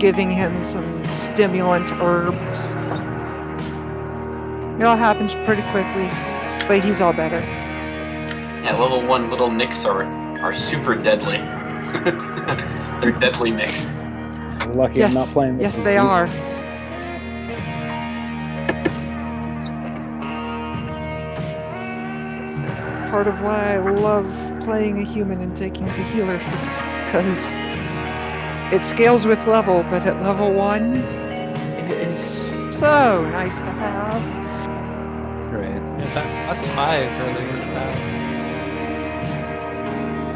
giving him some stimulant herbs. It all happens pretty quickly, but he's all better. Yeah, level 1 little nicks are super deadly. They're deadly nicks. Lucky I'm not playing with Yes, the they suit. are. Part of why I love playing a human and taking the healer feat, because it scales with level, but at level 1, it is so nice to have. Great. Yeah, that's 5 really works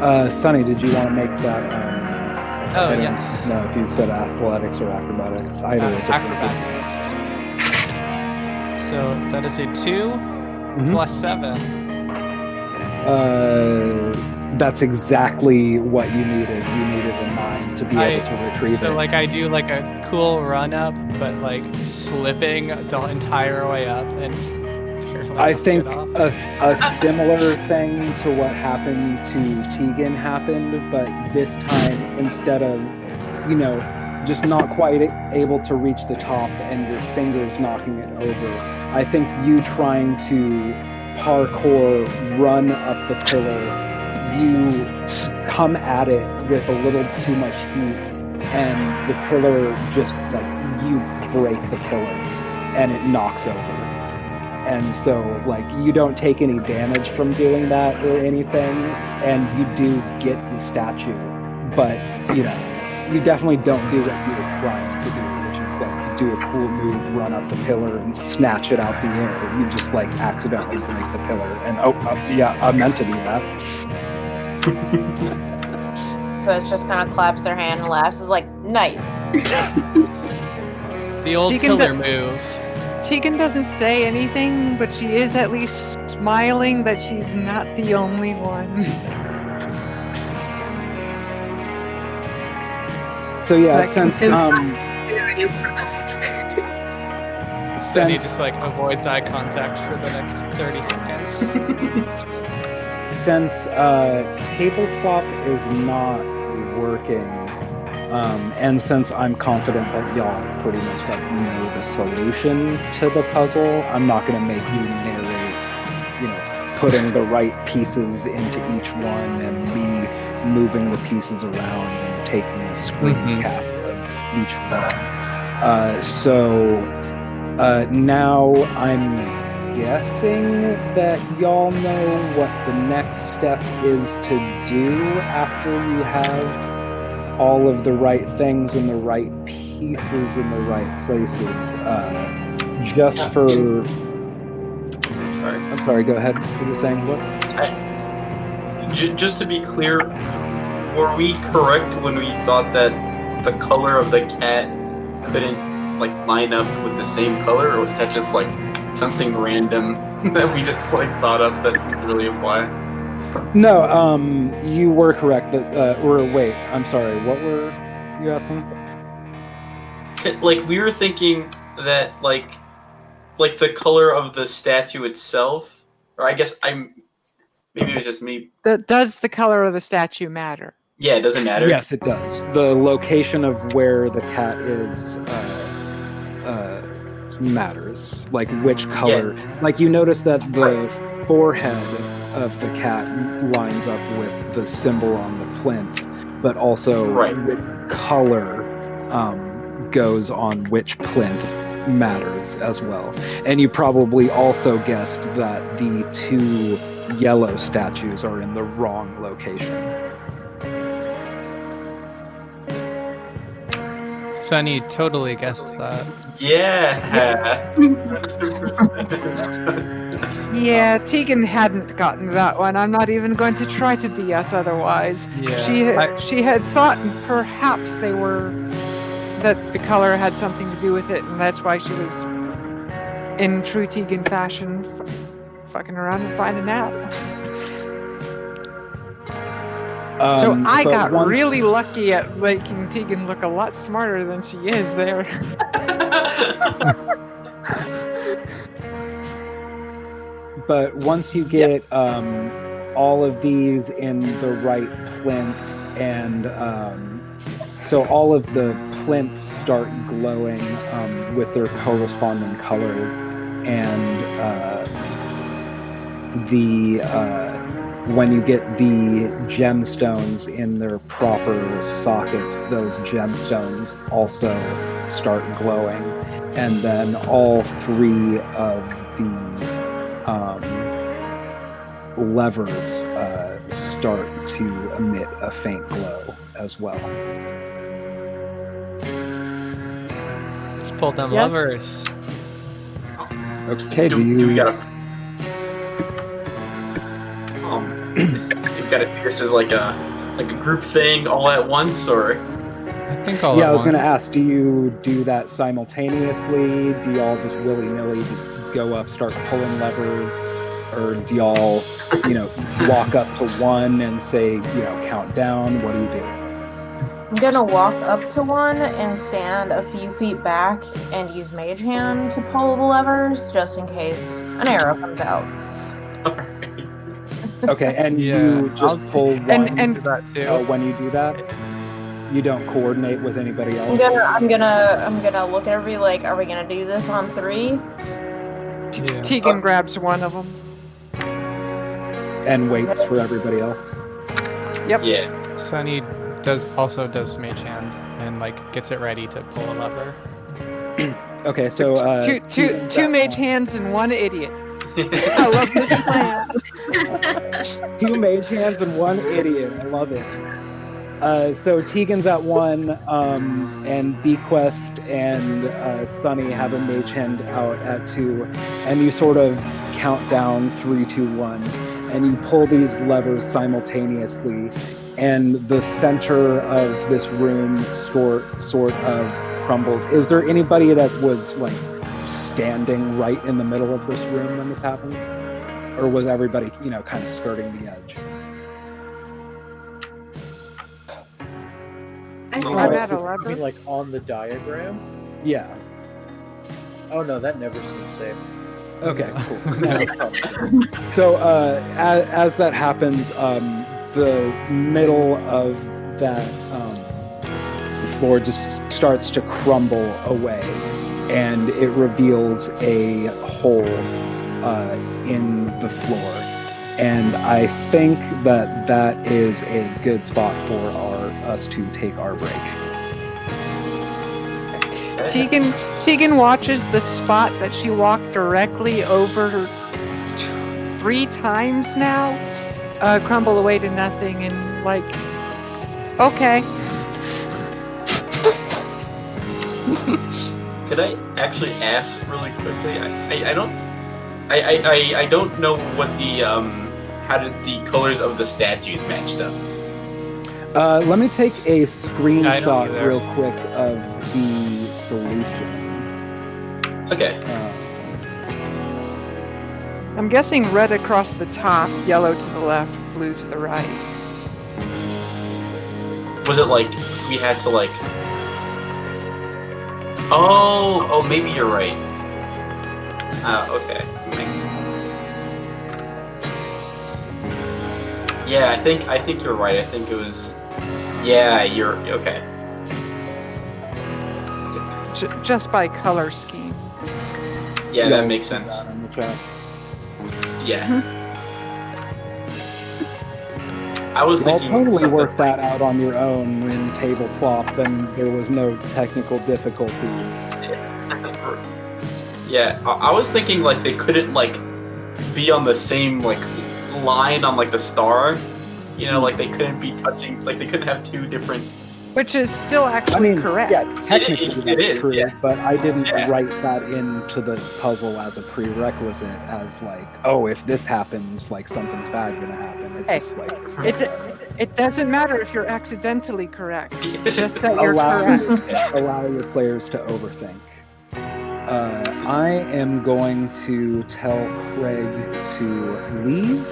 out. Sonny, did you want to make that? Oh, I don't yes. know if you said athletics or acrobatics. Either is Acrobatics. So that is a 2 plus 7. That's exactly what you needed. You needed a 9 to be able to retrieve So it. like I do like a cool run up, but like slipping the entire way up and barely I think get off. a similar thing to what happened to Tegan happened, but this time instead of, just not quite able to reach the top and your fingers knocking it over, I think you trying to parkour, run up the pillar, you come at it with a little too much heat, and the pillar just you break the pillar and it knocks over. And so you don't take any damage from doing that or anything, and you do get the statue, but you definitely don't do what you were trying to do, which is do a cool move, run up the pillar and snatch it out the air. You just accidentally break the pillar, and yeah, I meant to do that. So it's just kind of claps their hand and laughs. Is like, nice. The old Tegan killer move. Tegan doesn't say anything, but she is at least smiling that she's not the only one. So yeah, That since Very impressed. Then he just avoids eye contact for the next 30 seconds. since tabletop is not working, and since I'm confident that y'all pretty much know the solution to the puzzle, I'm not going to make you narrate, putting the right pieces into each one and me moving the pieces around and taking a screen cap of each one. So now I'm guessing that y'all know what the next step is to do after you have all of the right things in the right pieces in the right places. Just for... I'm sorry, go ahead. You were saying what? Just to be clear, were we correct when we thought that the color of the cat couldn't line up with the same color, or was that just something random that we just thought of that didn't really apply? No, you were correct. That or wait, I'm sorry. What were you asking? We were thinking that the color of the statue itself, or I guess maybe it was just me. Does the color of the statue matter? Yeah, it doesn't matter. Yes, it does. The location of where the cat is matters. Which color. Yeah. You notice that the forehead of the cat lines up with the symbol on the plinth, but also which color goes on which plinth matters as well. And you probably also guessed that the 2 yellow statues are in the wrong location. Sunny totally guessed that. Yeah. Yeah, Tegan hadn't gotten that one. I'm not even going to try to BS otherwise. Yeah. She had thought perhaps that the color had something to do with it, and that's why she was in true Tegan fashion, fucking around and finding out. So I but got once- really lucky at making Tegan look a lot smarter than she is there. But once you get all of these in the right plinths, and so all of the plinths start glowing with their corresponding colors, and when you get the gemstones in their proper sockets, those gemstones also start glowing, and then all three of the levers start to emit a faint glow as well. Let's pull them Yes. levers. Okay, do we gotta? We gotta do this as like a group thing all at once, or? I think all Yeah, at I was going to once. ask, do you do that simultaneously? Do y'all just willy-nilly just go up, start pulling levers? Or do y'all, walk up to one and say, count down? What do you do? I'm gonna walk up to one and stand a few feet back and use Mage Hand to pull the levers just in case an arrow comes out. Okay, and Yeah, you just I'll pull one and Do that too. when you do that? You don't coordinate with anybody else? I'm gonna look at everybody like, are we gonna do this on 3? Yeah. Tegan grabs one of them. And waits for everybody else? Yeah. Sunny also does Mage Hand and gets it ready to pull a lever. Okay, so Two mage hands and one idiot. I love this plan. 2 mage hands and 1 idiot. I love it. So Tegan's at 1, and Bequest and Sunny have a mage hand out at 2, and you sort of count down 3, 2, 1, and you pull these levers simultaneously, and the center of this room sort of crumbles. Is there anybody that was standing right in the middle of this room when this happens, or was everybody kind of skirting the edge? I think I'm it's at a just- lever. you mean on the diagram? Yeah. Oh no, that never seems safe. Okay, cool. So as that happens, the middle of that floor just starts to crumble away, and it reveals a hole in the floor. And I think that is a good spot for us to take our break. Tegan watches the spot that she walked directly over 3 times now crumble away to nothing, and okay. Could I actually ask really quickly? I don't know what the how did the colors of the statues matched up. Let me take a I don't screenshot either. real quick of the solution. Okay. I'm guessing red across the top, yellow to the left, blue to the right. Was it we had to Oh, maybe you're right. Okay. Yeah, I think you're right. I think it was. Yeah, you're okay. Just by color scheme. Yeah, that makes sense. In the chat. Yeah. I was Y'all thinking totally something worked that out on your own in table plop, and there was no technical difficulties. Yeah, I was thinking they couldn't be on the same line on the star. They couldn't be touching. They couldn't have 2 different. Which is still actually correct. Yeah, technically It that's is, true, yeah. but I didn't Yeah. write that into the puzzle as a prerequisite, as if this happens, something's bad gonna happen. It's Hey. just It doesn't matter if you're accidentally correct. Just that you're allow correct. allow your players to overthink. I am going to tell Craig to leave,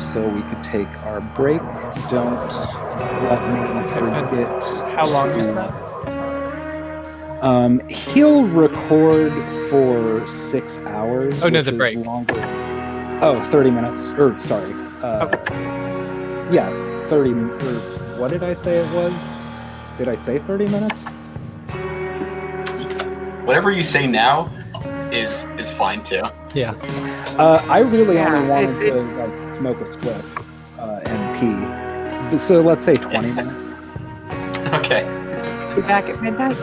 so we could take our break. Don't let me forget. How long is that? He'll record for 6 hours. Oh, no, which the is break. Longer. Oh, 30 minutes. Or, sorry. Yeah, 30. Or what did I say it was? Did I say 30 minutes? Whatever you say now is fine too. Yeah. I really Yeah, only wanted to like smoke a spliff and pee. So let's say 20 minutes. Okay. Be back at midnight.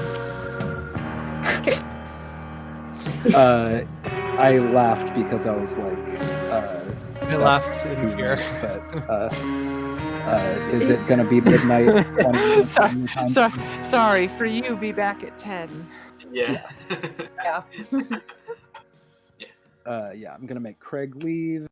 I laughed because I was like, I that's laughed in too fear. late, but is it going to be midnight? 20 minutes Sorry, from the time? sorry. For you, be back at 10. Yeah. Yeah. Yeah, I'm going to make Craig leave.